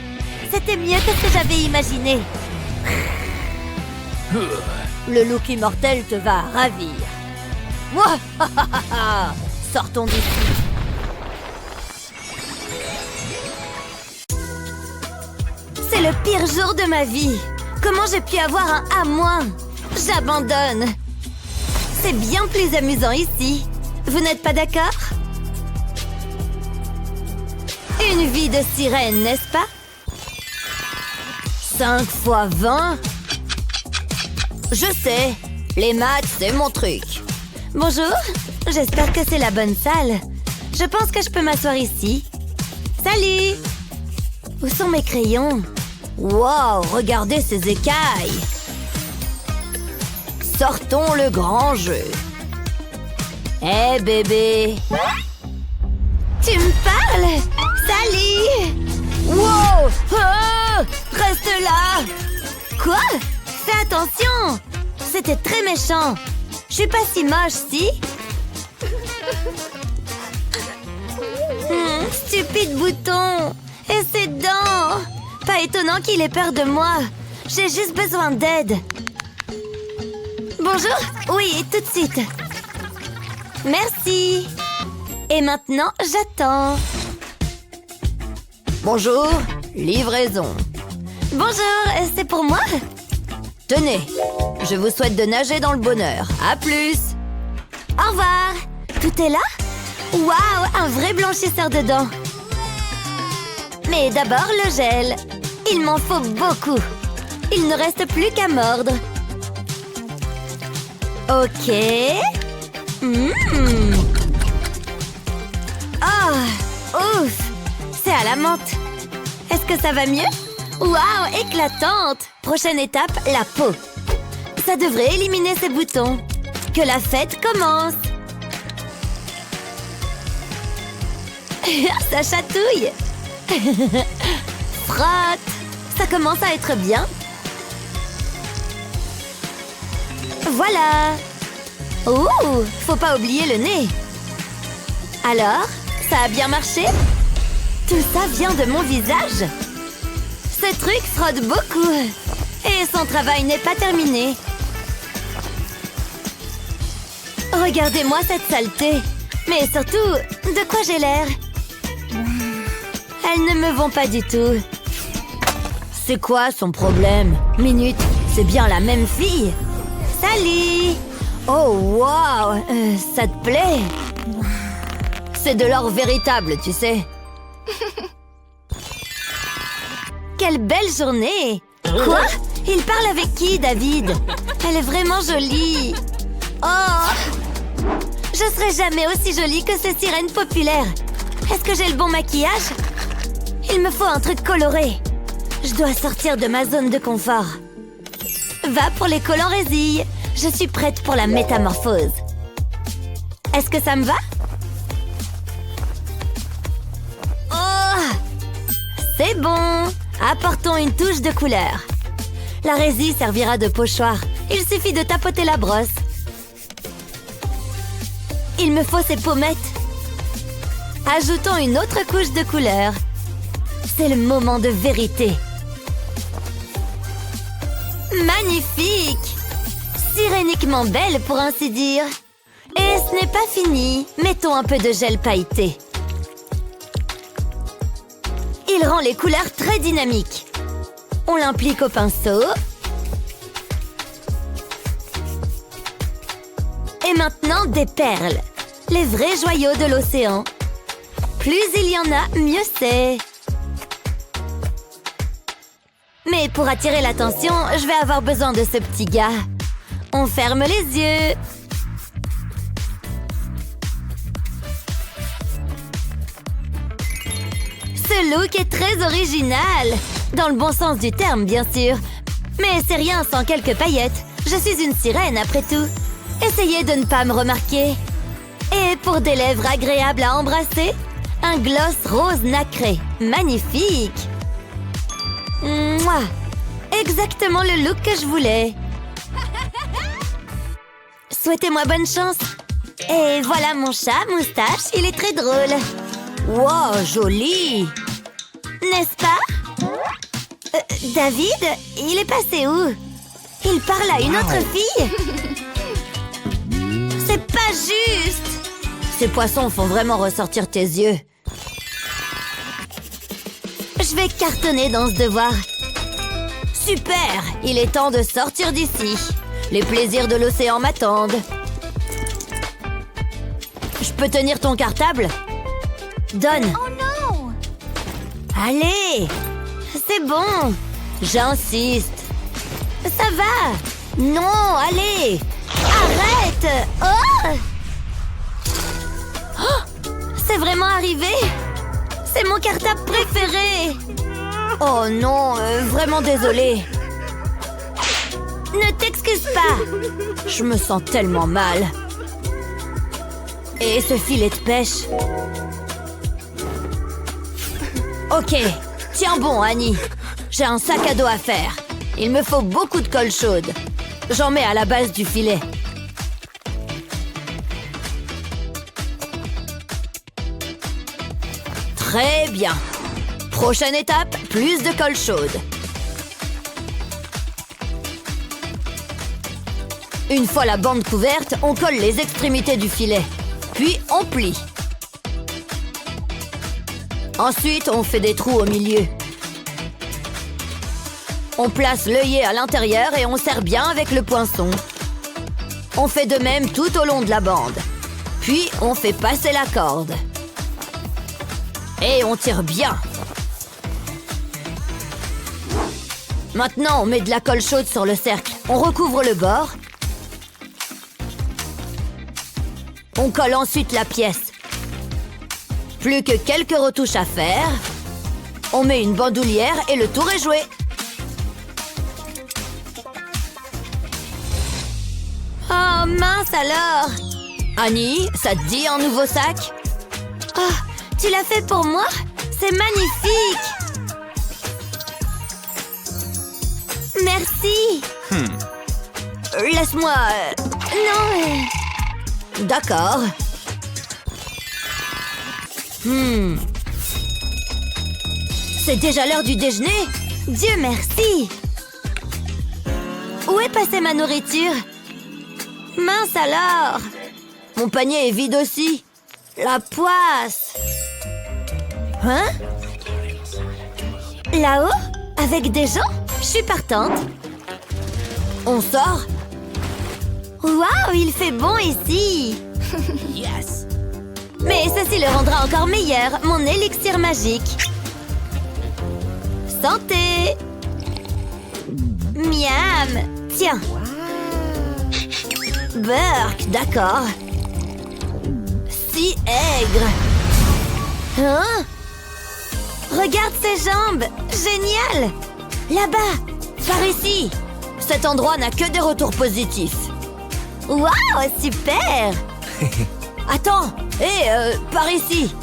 C'était mieux que ce que j'avais imaginé. Le look immortel te va ravir. Moi, sortons d'ici. C'est le pire jour de ma vie. Comment j'ai pu avoir un A-? J'abandonne. C'est bien plus amusant ici. Vous n'êtes pas d'accord? Une vie de sirène, n'est-ce pas? 5 fois 20? Je sais, les maths, c'est mon truc. Bonjour, j'espère que c'est la bonne salle. Je pense que je peux m'asseoir ici. Salut! Où sont mes crayons? Wow, regardez ces écailles! Sortons le grand jeu. Hé, bébé! Tu me parles? Salut! Wow! Oh! Reste là! Quoi? Fais attention! C'était très méchant! Je suis pas si moche, si? Stupide bouton! Et ses dents! Pas étonnant qu'il ait peur de moi. J'ai juste besoin d'aide. Bonjour? Oui, tout de suite. Merci. Et maintenant, j'attends. Bonjour, livraison. Bonjour, c'est pour moi? Tenez, je vous souhaite de nager dans le bonheur. À plus. Au revoir. Tout est là? Waouh, un vrai blanchisseur de dents. Mais d'abord, le gel. Il m'en faut beaucoup. Il ne reste plus qu'à mordre. Ok. Oh, ouf. C'est à la menthe. Est-ce que ça va mieux? Waouh, éclatante. Prochaine étape, la peau. Ça devrait éliminer ces boutons. Que la fête commence. Ça chatouille. Frotte. Ça commence à être bien. Voilà. Ouh, faut pas oublier le nez. Alors, ça a bien marché? Tout ça vient de mon visage. Ce truc frotte beaucoup. Et son travail n'est pas terminé. Regardez-moi cette saleté. Mais surtout, de quoi j'ai l'air? Elles ne me vont pas du tout. C'est quoi son problème? Minute, c'est bien la même fille. Salut! Oh, waouh, ça te plaît? C'est de l'or véritable, tu sais. Quelle belle journée! Quoi? Il parle avec qui, David? Elle est vraiment jolie. Oh! Je serai jamais aussi jolie que ces sirènes populaires. Est-ce que j'ai le bon maquillage? Il me faut un truc coloré. Je dois sortir de ma zone de confort. Va pour les collants résilles. Je suis prête pour la métamorphose. Est-ce que ça me va? Oh! C'est bon! Apportons une touche de couleur. La résille servira de pochoir. Il suffit de tapoter la brosse. Il me faut ces pommettes. Ajoutons une autre couche de couleur. C'est le moment de vérité. Magnifique! Siréniquement belle, pour ainsi dire. Et ce n'est pas fini. Mettons un peu de gel pailleté. Il rend les couleurs très dynamiques. On l'implique au pinceau. Et maintenant, des perles. Les vrais joyaux de l'océan. Plus il y en a, mieux c'est. Mais pour attirer l'attention, je vais avoir besoin de ce petit gars. On ferme les yeux. Ce look est très original. Dans le bon sens du terme, bien sûr. Mais c'est rien sans quelques paillettes. Je suis une sirène, après tout. Essayez de ne pas me remarquer. Et pour des lèvres agréables à embrasser, un gloss rose nacré. Magnifique! Mouah! Exactement le look que je voulais. Souhaitez-moi bonne chance. Et voilà mon chat, Moustache, il est très drôle. Wow, joli! N'est-ce pas? David, il est passé où? Il parle à une autre fille? C'est pas juste! Ces poissons font vraiment ressortir tes yeux. Je vais cartonner dans ce devoir. Super! Il est temps de sortir d'ici. Les plaisirs de l'océan m'attendent. Je peux tenir ton cartable? Donne! Oh non! Allez! C'est bon! J'insiste. Ça va! Non, allez! Arrête! Oh! Oh! C'est vraiment arrivé? C'est mon cartable préféré! Oh non, vraiment désolée. Ne t'excuse pas! Je me sens tellement mal. Et ce filet de pêche? Ok, tiens bon, Annie. J'ai un sac à dos à faire. Il me faut beaucoup de colle chaude. J'en mets à la base du filet. Très bien. Prochaine étape, plus de colle chaude. Une fois la bande couverte, on colle les extrémités du filet. Puis on plie. Ensuite, on fait des trous au milieu. On place l'œillet à l'intérieur et on serre bien avec le poinçon. On fait de même tout au long de la bande. Puis, on fait passer la corde. Et on tire bien. Maintenant, on met de la colle chaude sur le cercle. On recouvre le bord. On colle ensuite la pièce. Plus que quelques retouches à faire. On met une bandoulière et le tour est joué. Oh mince alors! Annie, ça te dit un nouveau sac? Oh, tu l'as fait pour moi? C'est magnifique! Merci! Laisse-moi... Non, D'accord. C'est déjà l'heure du déjeuner? Dieu merci! Où est passée ma nourriture? Mince alors! Mon panier est vide aussi. La poisse! Hein? Là-haut? Avec des gens? Je suis partante. On sort? Waouh, il fait bon ici! Yes. Mais ceci le rendra encore meilleur, mon élixir magique. Santé! Miam! Tiens! Burk, d'accord. Si aigre. Hein? Regarde ses jambes! Génial! Là-bas! Par ici. Cet endroit n'a que des retours positifs. Waouh, super! Attends, par ici.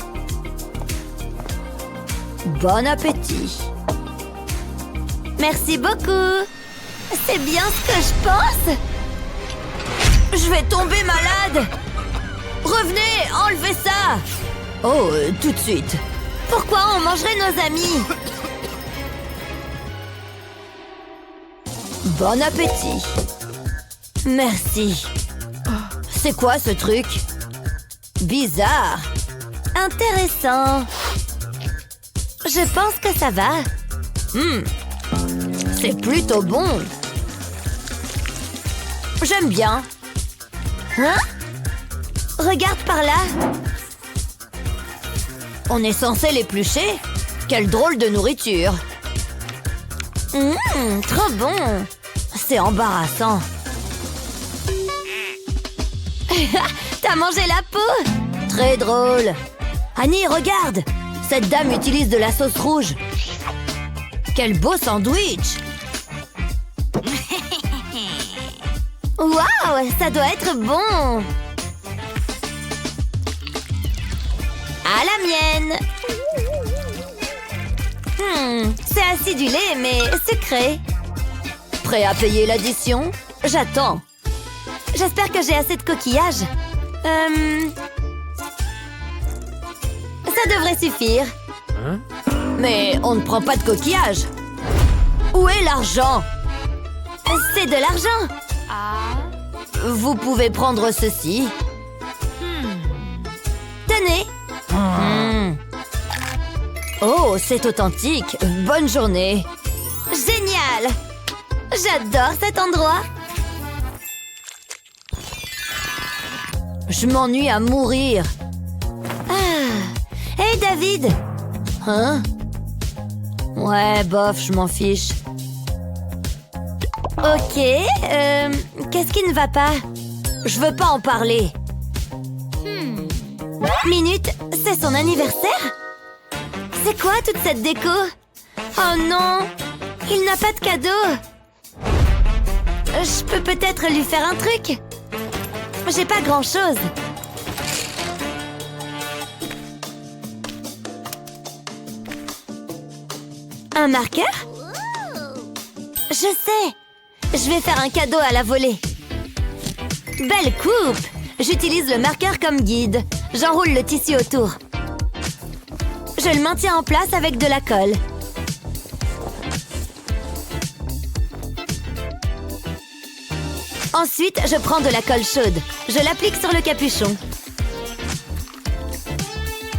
Bon appétit. Merci beaucoup! C'est bien ce que je pense! Je vais tomber malade. Revenez, enlevez ça. Oh, tout de suite. Pourquoi on mangerait nos amis? Bon appétit. Merci. C'est quoi ce truc? Bizarre. Intéressant. Je pense que ça va. C'est plutôt bon. J'aime bien. Hein? Regarde par là. On est censé l'éplucher? Quelle drôle de nourriture. Trop bon. C'est embarrassant. T'as mangé la peau? Très drôle. Annie, regarde. Cette dame utilise de la sauce rouge. Quel beau sandwich. Waouh, ça doit être bon. À la mienne. C'est acidulé, mais sucré. Prêt à payer l'addition? J'attends. J'espère que j'ai assez de coquillages. Ça devrait suffire. Mais on ne prend pas de coquillage. Où est l'argent? C'est de l'argent. Vous pouvez prendre ceci. Tenez. Oh, c'est authentique. Bonne journée. Génial. J'adore cet endroit. Je m'ennuie à mourir. Hey David. Hein? Ouais, bof, je m'en fiche. Ok, qu'est-ce qui ne va pas? Je veux pas en parler. Minute, c'est son anniversaire? C'est quoi toute cette déco? Oh non, il n'a pas de cadeau. Je peux peut-être lui faire un truc. J'ai pas grand-chose. Un marqueur? Je sais. Je vais faire un cadeau à la volée. Belle coupe! J'utilise le marqueur comme guide. J'enroule le tissu autour. Je le maintiens en place avec de la colle. Ensuite, je prends de la colle chaude. Je l'applique sur le capuchon.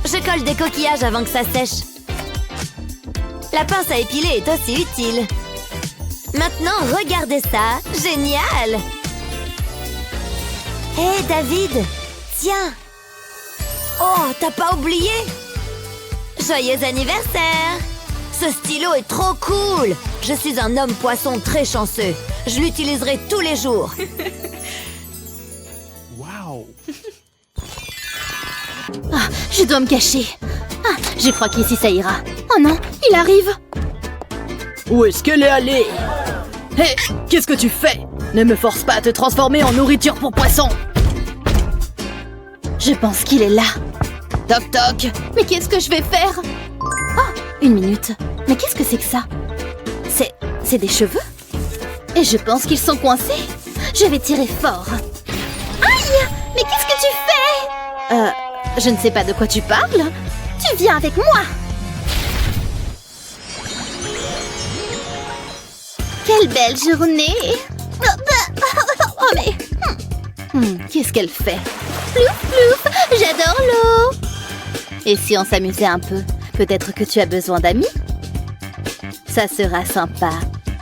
Je colle des coquillages avant que ça sèche. La pince à épiler est aussi utile. Maintenant, regardez ça. Génial! Hé, David! Tiens! Oh, t'as pas oublié? Joyeux anniversaire! Ce stylo est trop cool! Je suis un homme poisson très chanceux. Je l'utiliserai tous les jours. Wow. Je dois me cacher. Ah, je crois qu'ici ça ira. Oh non, il arrive. Où est-ce qu'elle est allée? Hé, qu'est-ce que tu fais? Ne me force pas à te transformer en nourriture pour poisson. Je pense qu'il est là. Toc toc. Mais qu'est-ce que je vais faire? Oh, une minute. Mais qu'est-ce que c'est que ça? C'est des cheveux? Et je pense qu'ils sont coincés. Je vais tirer fort. Aïe! Mais qu'est-ce que tu fais? Je ne sais pas de quoi tu parles. Tu viens avec moi. Quelle belle journée. Oh mais... qu'est-ce qu'elle fait? Plouf, plouf, j'adore l'eau. Et si on s'amusait un peu? Peut-être que tu as besoin d'amis? Ça sera sympa.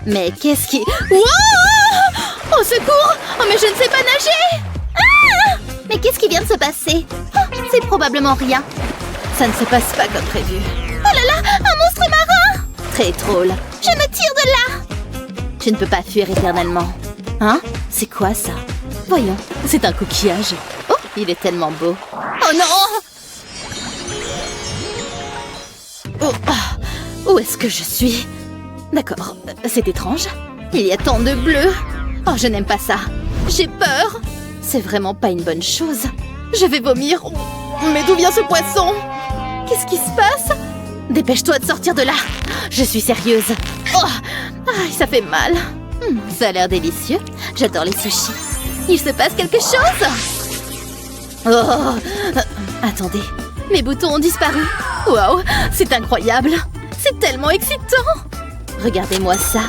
Mais qu'est-ce qui... Wow! Au secours! Oh mais je ne sais pas nager! Ah! Mais qu'est-ce qui vient de se passer? Oh, c'est probablement rien. Ça ne se passe pas comme prévu. Oh là là! Un monstre marin! Très drôle. Je me tire de là! Tu ne peux pas fuir éternellement. Hein? C'est quoi ça? Voyons, c'est un coquillage. Oh, il est tellement beau. Oh non! Oh, où est-ce que je suis? D'accord, c'est étrange. Il y a tant de bleu. Oh, je n'aime pas ça. J'ai peur. C'est vraiment pas une bonne chose. Je vais vomir. Mais d'où vient ce poisson? Qu'est-ce qui se passe? Dépêche-toi de sortir de là. Je suis sérieuse. Oh, ça fait mal. Ça a l'air délicieux. J'adore les sushis. Il se passe quelque chose? Oh, attendez. Mes boutons ont disparu. Waouh, c'est incroyable. C'est tellement excitant. Regardez-moi ça.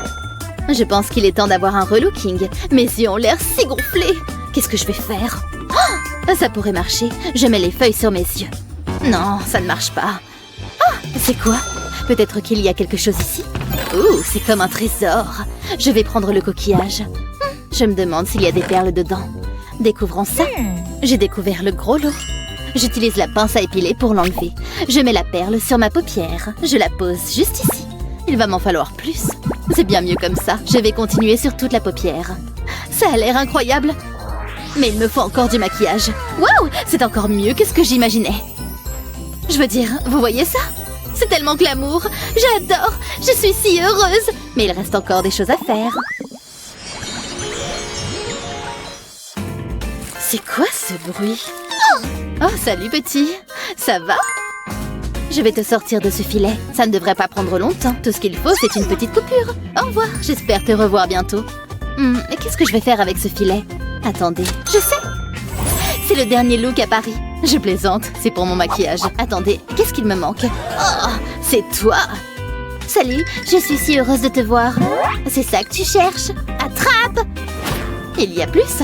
Je pense qu'il est temps d'avoir un relooking. Mes yeux ont l'air si gonflés. Qu'est-ce que je vais faire? Oh, ça pourrait marcher. Je mets les feuilles sur mes yeux. Non, ça ne marche pas. Oh, c'est quoi? Peut-être qu'il y a quelque chose ici? Ouh, c'est comme un trésor. Je vais prendre le coquillage. Je me demande s'il y a des perles dedans. Découvrons ça. J'ai découvert le gros lot. J'utilise la pince à épiler pour l'enlever. Je mets la perle sur ma paupière. Je la pose juste ici. Il va m'en falloir plus. C'est bien mieux comme ça. Je vais continuer sur toute la paupière. Ça a l'air incroyable. Mais il me faut encore du maquillage. Waouh, c'est encore mieux que ce que j'imaginais. Je veux dire, vous voyez ça? C'est tellement glamour. J'adore. Je suis si heureuse. Mais il reste encore des choses à faire. C'est quoi ce bruit? Oh, salut petit. Ça va? Je vais te sortir de ce filet. Ça ne devrait pas prendre longtemps. Tout ce qu'il faut, c'est une petite coupure. Au revoir. J'espère te revoir bientôt. Mais qu'est-ce que je vais faire avec ce filet? Attendez, je sais. C'est le dernier look à Paris. Je plaisante, c'est pour mon maquillage. Attendez, qu'est-ce qu'il me manque? Oh, c'est toi! Salut, je suis si heureuse de te voir. C'est ça que tu cherches? Attrape! Il y a plus?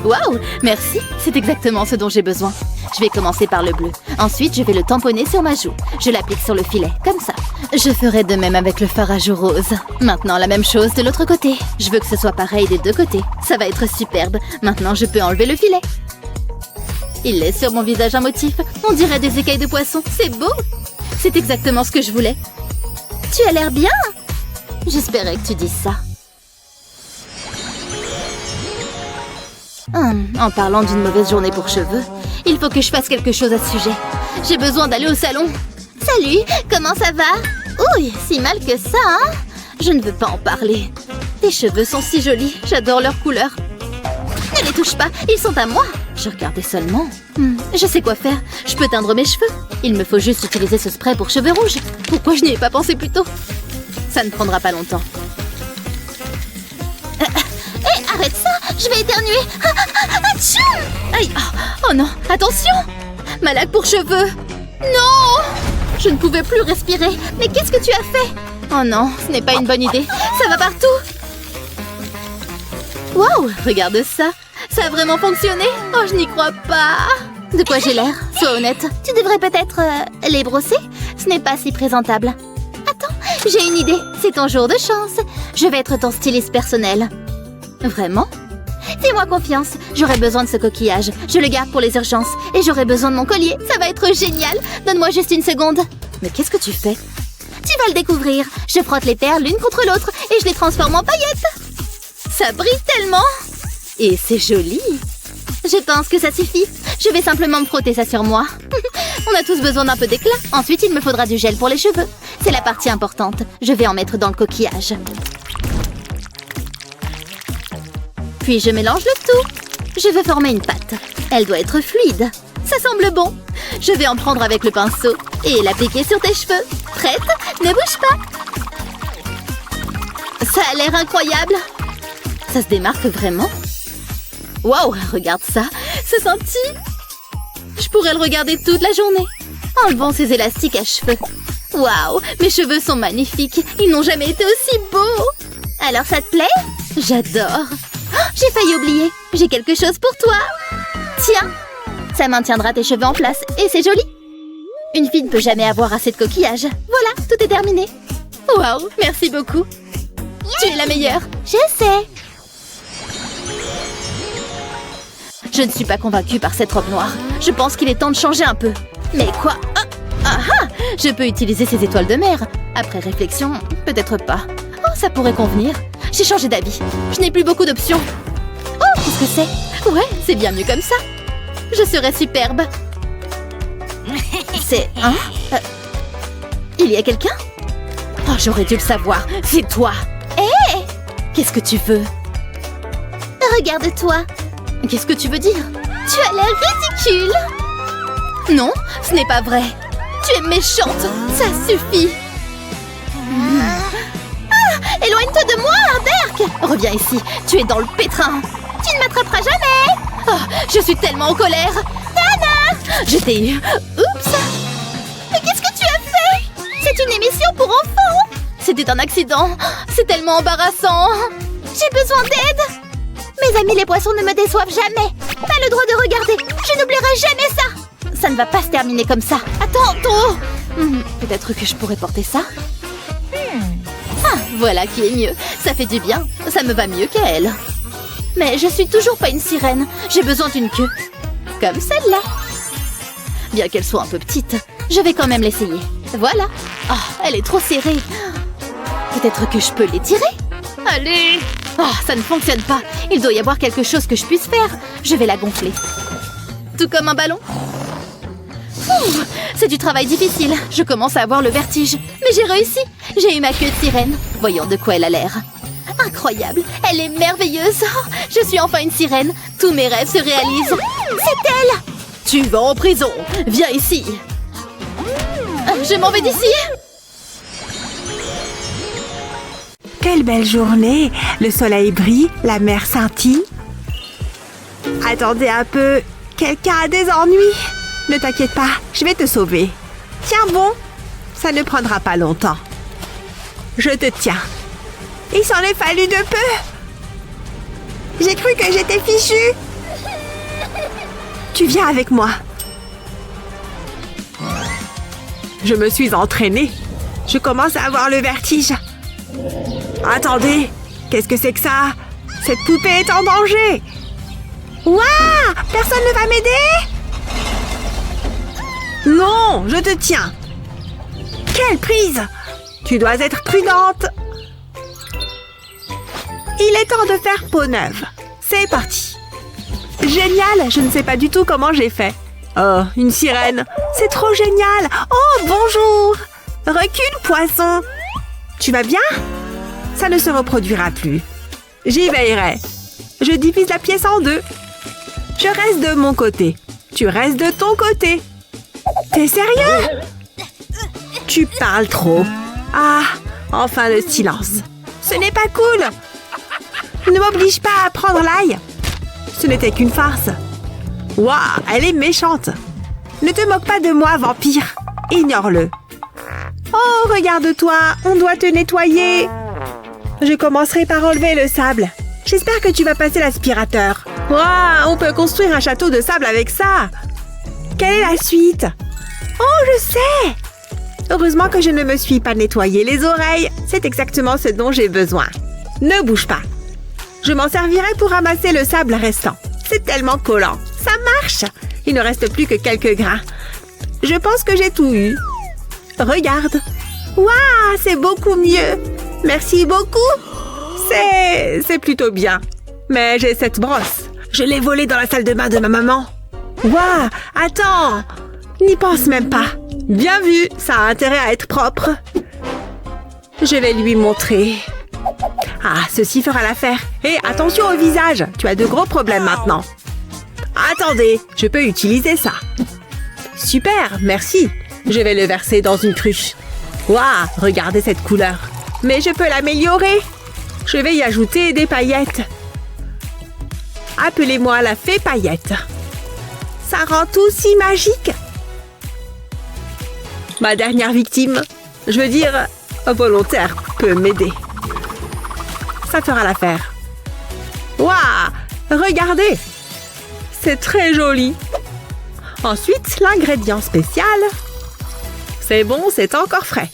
Waouh, merci, c'est exactement ce dont j'ai besoin. Je vais commencer par le bleu. Ensuite, je vais le tamponner sur ma joue. Je l'applique sur le filet, comme ça. Je ferai de même avec le fard à joues rose. Maintenant, la même chose de l'autre côté. Je veux que ce soit pareil des deux côtés. Ça va être superbe. Maintenant, je peux enlever le filet. Il laisse sur mon visage un motif. On dirait des écailles de poisson. C'est beau. C'est exactement ce que je voulais. Tu as l'air bien. J'espérais que tu dises ça. En parlant d'une mauvaise journée pour cheveux, il faut que je fasse quelque chose à ce sujet. J'ai besoin d'aller au salon. Salut, comment ça va? Ouh, si mal que ça, hein? Je ne veux pas en parler. Tes cheveux sont si jolis, j'adore leur couleur. Ne les touche pas, ils sont à moi. Je regardais seulement. Je sais quoi faire, je peux teindre mes cheveux. Il me faut juste utiliser ce spray pour cheveux rouges. Pourquoi je n'y ai pas pensé plus tôt? Ça ne prendra pas longtemps. Hé, arrête ça, je vais éternuer. Aïe, oh non, attention. Ma laque pour cheveux. Non. Je ne pouvais plus respirer. Mais qu'est-ce que tu as fait? Oh non, ce n'est pas une bonne idée. Ça va partout. Wow, regarde ça. Ça a vraiment fonctionné. Oh, je n'y crois pas. De quoi j'ai l'air? Sois honnête. Tu devrais peut-être les brosser. Ce n'est pas si présentable. Attends, j'ai une idée. C'est ton jour de chance. Je vais être ton styliste personnel. Vraiment? Fais-moi confiance. J'aurai besoin de ce coquillage. Je le garde pour les urgences. Et j'aurai besoin de mon collier. Ça va être génial. Donne-moi juste une seconde. Mais qu'est-ce que tu fais? Tu vas le découvrir. Je frotte les perles l'une contre l'autre et je les transforme en paillettes. Ça brille tellement. Et c'est joli. Je pense que ça suffit. Je vais simplement me frotter ça sur moi. On a tous besoin d'un peu d'éclat. Ensuite, il me faudra du gel pour les cheveux. C'est la partie importante. Je vais en mettre dans le coquillage. Puis je mélange le tout. Je veux former une pâte. Elle doit être fluide. Ça semble bon. Je vais en prendre avec le pinceau et l'appliquer sur tes cheveux. Prête? Ne bouge pas. Ça a l'air incroyable. Ça se démarque vraiment. Waouh, regarde ça. Ce senti. Je pourrais le regarder toute la journée. Enlevons ces élastiques à cheveux. Waouh, mes cheveux sont magnifiques. Ils n'ont jamais été aussi beaux. Alors ça te plaît? J'adore. Oh, j'ai failli oublier. J'ai quelque chose pour toi. Tiens, ça maintiendra tes cheveux en place et c'est joli. Une fille ne peut jamais avoir assez de coquillage. Voilà, tout est terminé. Waouh, merci beaucoup. Tu es la meilleure. Je sais. Je ne suis pas convaincue par cette robe noire. Je pense qu'il est temps de changer un peu. Mais quoi? Je peux utiliser ces étoiles de mer. Après réflexion, peut-être pas. Oh, ça pourrait convenir. J'ai changé d'avis. Je n'ai plus beaucoup d'options. Oh, qu'est-ce que c'est? Ouais, c'est bien mieux comme ça. Je serais superbe. C'est... Hein? Il y a quelqu'un? Oh, j'aurais dû le savoir. C'est toi. Hé! Qu'est-ce que tu veux? Regarde-toi. Qu'est-ce que tu veux dire? Tu as l'air ridicule. Non, ce n'est pas vrai. Tu es méchante. Ça suffit. Éloigne-toi de moi, Berk. Reviens ici. Tu es dans le pétrin. Tu ne m'attraperas jamais. Oh, je suis tellement en colère. Tana! Je t'ai eu. Oups. Mais qu'est-ce que tu as fait? C'est une émission pour enfants. C'était un accident. C'est tellement embarrassant. J'ai besoin d'aide. Mes amis les poissons ne me déçoivent jamais. T'as le droit de regarder. Je n'oublierai jamais ça. Ça ne va pas se terminer comme ça. Attends, ton... Peut-être que je pourrais porter ça. Ah, voilà qui est mieux. Ça fait du bien. Ça me va mieux qu'à elle. Mais je suis toujours pas une sirène. J'ai besoin d'une queue. Comme celle-là. Bien qu'elle soit un peu petite, je vais quand même l'essayer. Voilà. Oh, elle est trop serrée. Peut-être que je peux l'étirer. Allez. Oh, ça ne fonctionne pas. Il doit y avoir quelque chose que je puisse faire. Je vais la gonfler. Tout comme un ballon. C'est du travail difficile. Je commence à avoir le vertige. Mais j'ai réussi. J'ai eu ma queue de sirène. Voyons de quoi elle a l'air. Incroyable. Elle est merveilleuse. Oh, je suis enfin une sirène. Tous mes rêves se réalisent. C'est elle. Tu vas en prison. Viens ici. Je m'en vais d'ici. Quelle belle journée! Le soleil brille, la mer scintille. Attendez un peu, quelqu'un a des ennuis? Ne t'inquiète pas, je vais te sauver. Tiens bon, ça ne prendra pas longtemps. Je te tiens. Il s'en est fallu de peu. J'ai cru que j'étais fichue. Tu viens avec moi. Je me suis entraînée. Je commence à avoir le vertige. Attendez, qu'est-ce que c'est que ça? Cette poupée est en danger. Ouah! Personne ne va m'aider? Non, je te tiens. Quelle prise! Tu dois être prudente. Il est temps de faire peau neuve. C'est parti. Génial, je ne sais pas du tout comment j'ai fait. Oh, une sirène. C'est trop génial. Oh, bonjour. Recule, poisson. Tu vas bien? Ça ne se reproduira plus. J'y veillerai. Je divise la pièce en deux. Je reste de mon côté. Tu restes de ton côté. T'es sérieux? Tu parles trop. Ah, enfin le silence. Ce n'est pas cool. Ne m'oblige pas à prendre l'ail. Ce n'était qu'une farce. Waouh, elle est méchante. Ne te moque pas de moi, vampire. Ignore-le. regarde-toi, on doit te nettoyer. Je commencerai par enlever le sable. J'espère que tu vas passer l'aspirateur. Waouh, on peut construire un château de sable avec ça. Quelle est la suite? Oh, je sais! Heureusement que je ne me suis pas nettoyé les oreilles. C'est exactement ce dont j'ai besoin. Ne bouge pas. Je m'en servirai pour ramasser le sable restant. C'est tellement collant. Ça marche! Il ne reste plus que quelques grains. Je pense que j'ai tout eu. Regarde. Waouh, c'est beaucoup mieux. Merci beaucoup. C'est plutôt bien. Mais j'ai cette brosse. Je l'ai volée dans la salle de bain de ma maman. Waouh, attends. N'y pense même pas. Bien vu, ça a intérêt à être propre. Je vais lui montrer. Ah, ceci fera l'affaire. Hé, attention au visage. Tu as de gros problèmes maintenant. Attendez, je peux utiliser ça. Super, merci. Je vais le verser dans une cruche. Waouh, regardez cette couleur. Mais je peux l'améliorer. Je vais y ajouter des paillettes. Appelez-moi la fée paillette. Ça rend tout si magique. Ma dernière victime, je veux dire, volontaire, peut m'aider. Ça fera l'affaire. Waouh, regardez. C'est très joli. Ensuite, l'ingrédient spécial. C'est bon, c'est encore frais.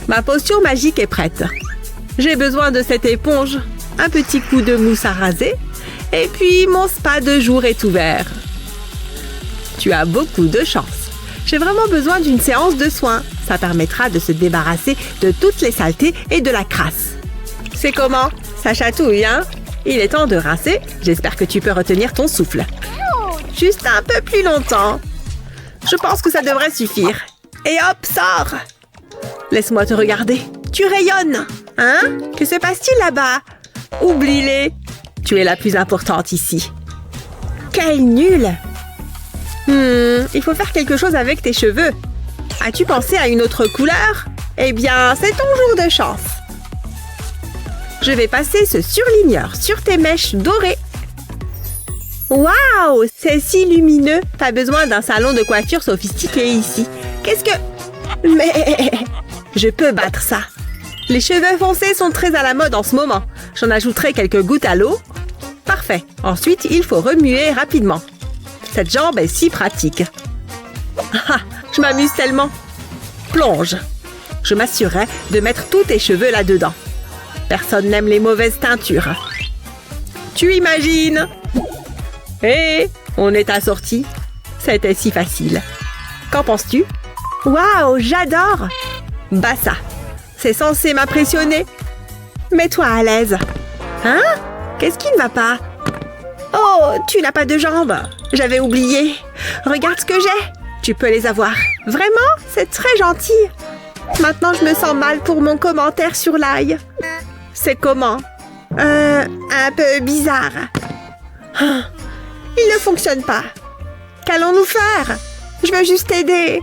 Ma potion magique est prête. J'ai besoin de cette éponge, un petit coup de mousse à raser, et puis mon spa de jour est ouvert. Tu as beaucoup de chance. J'ai vraiment besoin d'une séance de soins. Ça permettra de se débarrasser de toutes les saletés et de la crasse. C'est comment? Ça chatouille, hein? Il est temps de rincer. J'espère que tu peux retenir ton souffle. Juste un peu plus longtemps. Je pense que ça devrait suffire. Et hop, sors! Laisse-moi te regarder. Tu rayonnes! Hein? Que se passe-t-il là-bas? Oublie-les. Tu es la plus importante ici. Quel nul! Il faut faire quelque chose avec tes cheveux. As-tu pensé à une autre couleur? Eh bien, c'est ton jour de chance. Je vais passer ce surligneur sur tes mèches dorées. Waouh! C'est si lumineux. T'as besoin d'un salon de coiffure sophistiqué ici. Qu'est-ce que... Mais... Je peux battre ça. Les cheveux foncés sont très à la mode en ce moment. J'en ajouterai quelques gouttes à l'eau. Parfait. Ensuite, il faut remuer rapidement. Cette jambe est si pratique. Ah, je m'amuse tellement. Plonge. Je m'assurerai de mettre tous tes cheveux là-dedans. Personne n'aime les mauvaises teintures. Tu imagines? Hé, on est assortis. C'était si facile. Qu'en penses-tu? Waouh, j'adore! Bah ça, c'est censé m'impressionner. Mets-toi à l'aise. Hein? Qu'est-ce qui ne va pas? Oh, tu n'as pas de jambes. J'avais oublié. Regarde ce que j'ai. Tu peux les avoir. Vraiment? C'est très gentil. Maintenant, je me sens mal pour mon commentaire sur l'ail. C'est comment? Un peu bizarre. Il ne fonctionne pas. Qu'allons-nous faire? Je veux juste t'aider.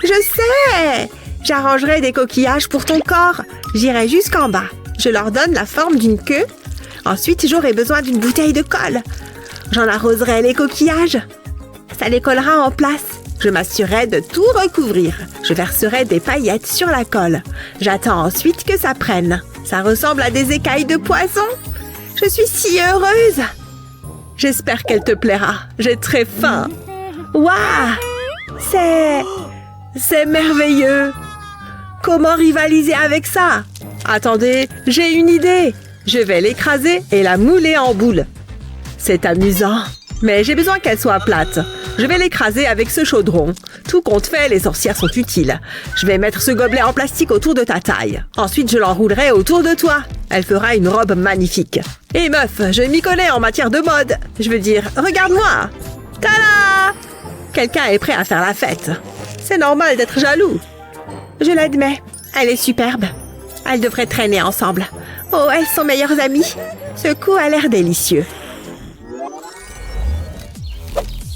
Je sais! J'arrangerai des coquillages pour ton corps. J'irai jusqu'en bas. Je leur donne la forme d'une queue. Ensuite, j'aurai besoin d'une bouteille de colle. J'en arroserai les coquillages. Ça les collera en place. Je m'assurerai de tout recouvrir. Je verserai des paillettes sur la colle. J'attends ensuite que ça prenne. Ça ressemble à des écailles de poisson. Je suis si heureuse. J'espère qu'elle te plaira. J'ai très faim. Waouh! C'est merveilleux. Comment rivaliser avec ça? Attendez, j'ai une idée. Je vais l'écraser et la mouler en boule. C'est amusant, mais j'ai besoin qu'elle soit plate. Je vais l'écraser avec ce chaudron. Tout compte fait, les sorcières sont utiles. Je vais mettre ce gobelet en plastique autour de ta taille. Ensuite, je l'enroulerai autour de toi. Elle fera une robe magnifique. Et meuf, je m'y connais en matière de mode. Je veux dire, regarde-moi. Tada! Quelqu'un est prêt à faire la fête. C'est normal d'être jaloux. Je l'admets. Elle est superbe. Elles devraient traîner ensemble. Oh, elles sont meilleures amies. Ce coup a l'air délicieux.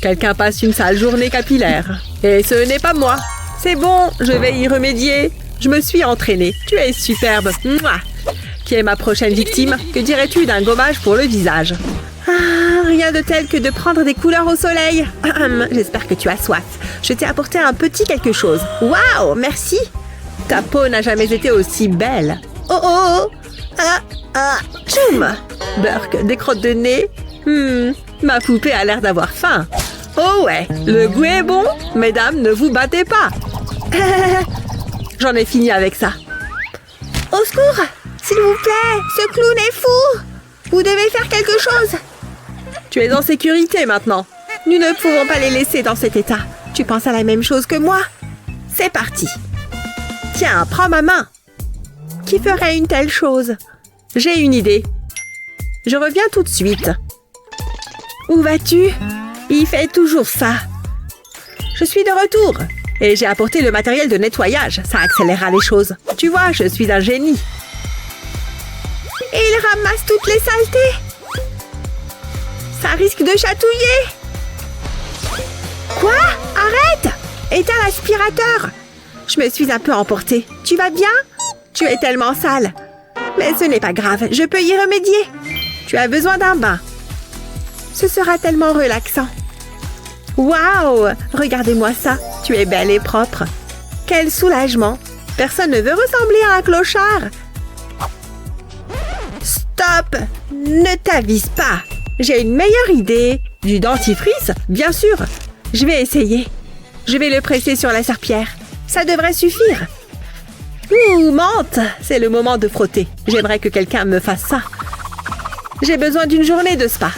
Quelqu'un passe une sale journée capillaire. Et ce n'est pas moi. C'est bon, je vais y remédier. Je me suis entraînée. Tu es superbe. Mouah. Qui est ma prochaine victime? Que dirais-tu d'un gommage pour le visage? Ah, rien de tel que de prendre des couleurs au soleil. J'espère que tu as soif. Je t'ai apporté un petit quelque chose. Waouh, merci. Ta peau n'a jamais été aussi belle. Oh oh! Tchoum! Burk, des crottes de nez. Ma poupée a l'air d'avoir faim. Oh ouais, le goût est bon. Mesdames, ne vous battez pas. J'en ai fini avec ça. Au secours! S'il vous plaît, ce clown est fou! Vous devez faire quelque chose! Tu es en sécurité maintenant. Nous ne pouvons pas les laisser dans cet état. Tu penses à la même chose que moi? C'est parti. Tiens, prends ma main. Qui ferait une telle chose? J'ai une idée. Je reviens tout de suite. Où vas-tu? Il fait toujours ça. Je suis de retour. Et j'ai apporté le matériel de nettoyage. Ça accélérera les choses. Tu vois, je suis un génie. Et il ramasse toutes les saletés. Ça risque de chatouiller. Quoi? Arrête! Éteins l'aspirateur. Je me suis un peu emportée. Tu vas bien? Tu es tellement sale. Mais ce n'est pas grave, je peux y remédier. Tu as besoin d'un bain. Ce sera tellement relaxant. Waouh! Regardez-moi ça. Tu es belle et propre. Quel soulagement. Personne ne veut ressembler à un clochard. Stop! Ne t'avise pas. J'ai une meilleure idée. Du dentifrice? Bien sûr. Je vais essayer. Je vais le presser sur la serpillière. Ça devrait suffire. Ouh, menthe! C'est le moment de frotter. J'aimerais que quelqu'un me fasse ça. J'ai besoin d'une journée de spa.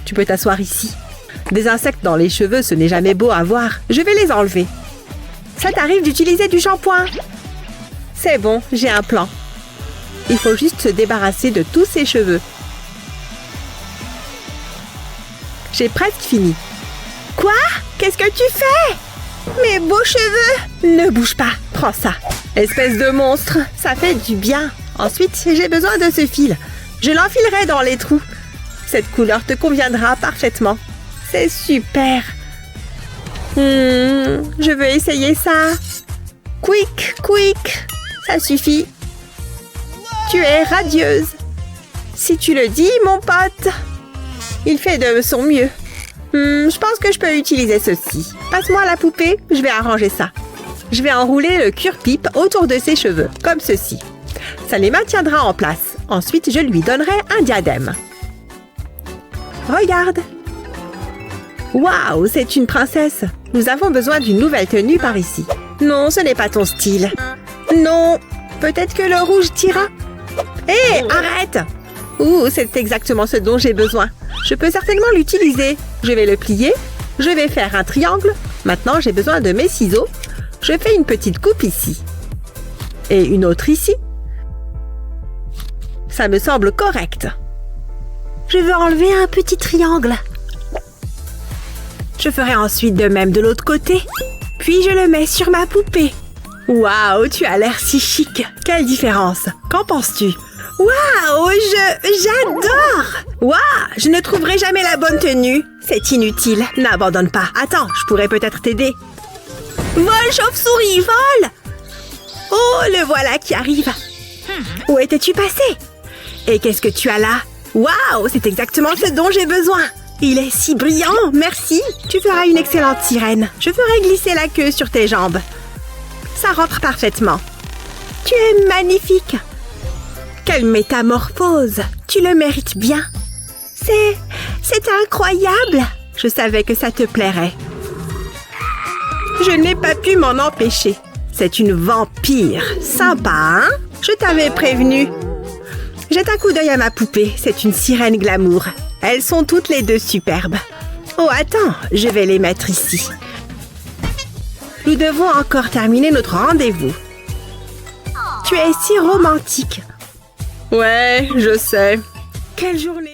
Tu peux t'asseoir ici. Des insectes dans les cheveux, ce n'est jamais beau à voir. Je vais les enlever. Ça t'arrive d'utiliser du shampoing? C'est bon, j'ai un plan. Il faut juste se débarrasser de tous ses cheveux. J'ai presque fini. Quoi? Qu'est-ce que tu fais? Mes beaux cheveux! Ne bouge pas, prends ça. Espèce de monstre, ça fait du bien. Ensuite, j'ai besoin de ce fil. Je l'enfilerai dans les trous. Cette couleur te conviendra parfaitement. C'est super. Je veux essayer ça. Quick, quick. Ça suffit. Tu es radieuse. Si tu le dis, mon pote. Il fait de son mieux. Je pense que je peux utiliser ceci. Passe-moi la poupée, je vais arranger ça. Je vais enrouler le cure-pipe autour de ses cheveux, comme ceci. Ça les maintiendra en place. Ensuite, je lui donnerai un diadème. Regarde. Waouh, c'est une princesse. Nous avons besoin d'une nouvelle tenue par ici. Non, ce n'est pas ton style. Non, peut-être que le rouge t'ira. Hé, arrête! Ouh, c'est exactement ce dont j'ai besoin. Je peux certainement l'utiliser. Je vais le plier. Je vais faire un triangle. Maintenant, j'ai besoin de mes ciseaux. Je fais une petite coupe ici. Et une autre ici. Ça me semble correct. Je veux enlever un petit triangle. Je ferai ensuite de même de l'autre côté. Puis je le mets sur ma poupée. Waouh, tu as l'air si chic. Quelle différence. Qu'en penses-tu? Waouh, j'adore! Waouh, je ne trouverai jamais la bonne tenue. C'est inutile, n'abandonne pas. Attends, je pourrais peut-être t'aider. Vol, chauve-souris, vol! Oh, le voilà qui arrive. Où étais-tu passé? Et qu'est-ce que tu as là? Waouh, c'est exactement ce dont j'ai besoin. Il est si brillant, merci. Tu feras une excellente sirène. Je ferai glisser la queue sur tes jambes. Ça rentre parfaitement. Tu es magnifique. Quelle métamorphose! Tu le mérites bien. C'est incroyable. Je savais que ça te plairait. Je n'ai pas pu m'en empêcher. C'est une vampire. Sympa, hein? Je t'avais prévenu. Jette un coup d'œil à ma poupée. C'est une sirène glamour. Elles sont toutes les deux superbes. Oh, attends, je vais les mettre ici. Nous devons encore terminer notre rendez-vous. Tu es si romantique. Ouais, je sais. Quelle journée!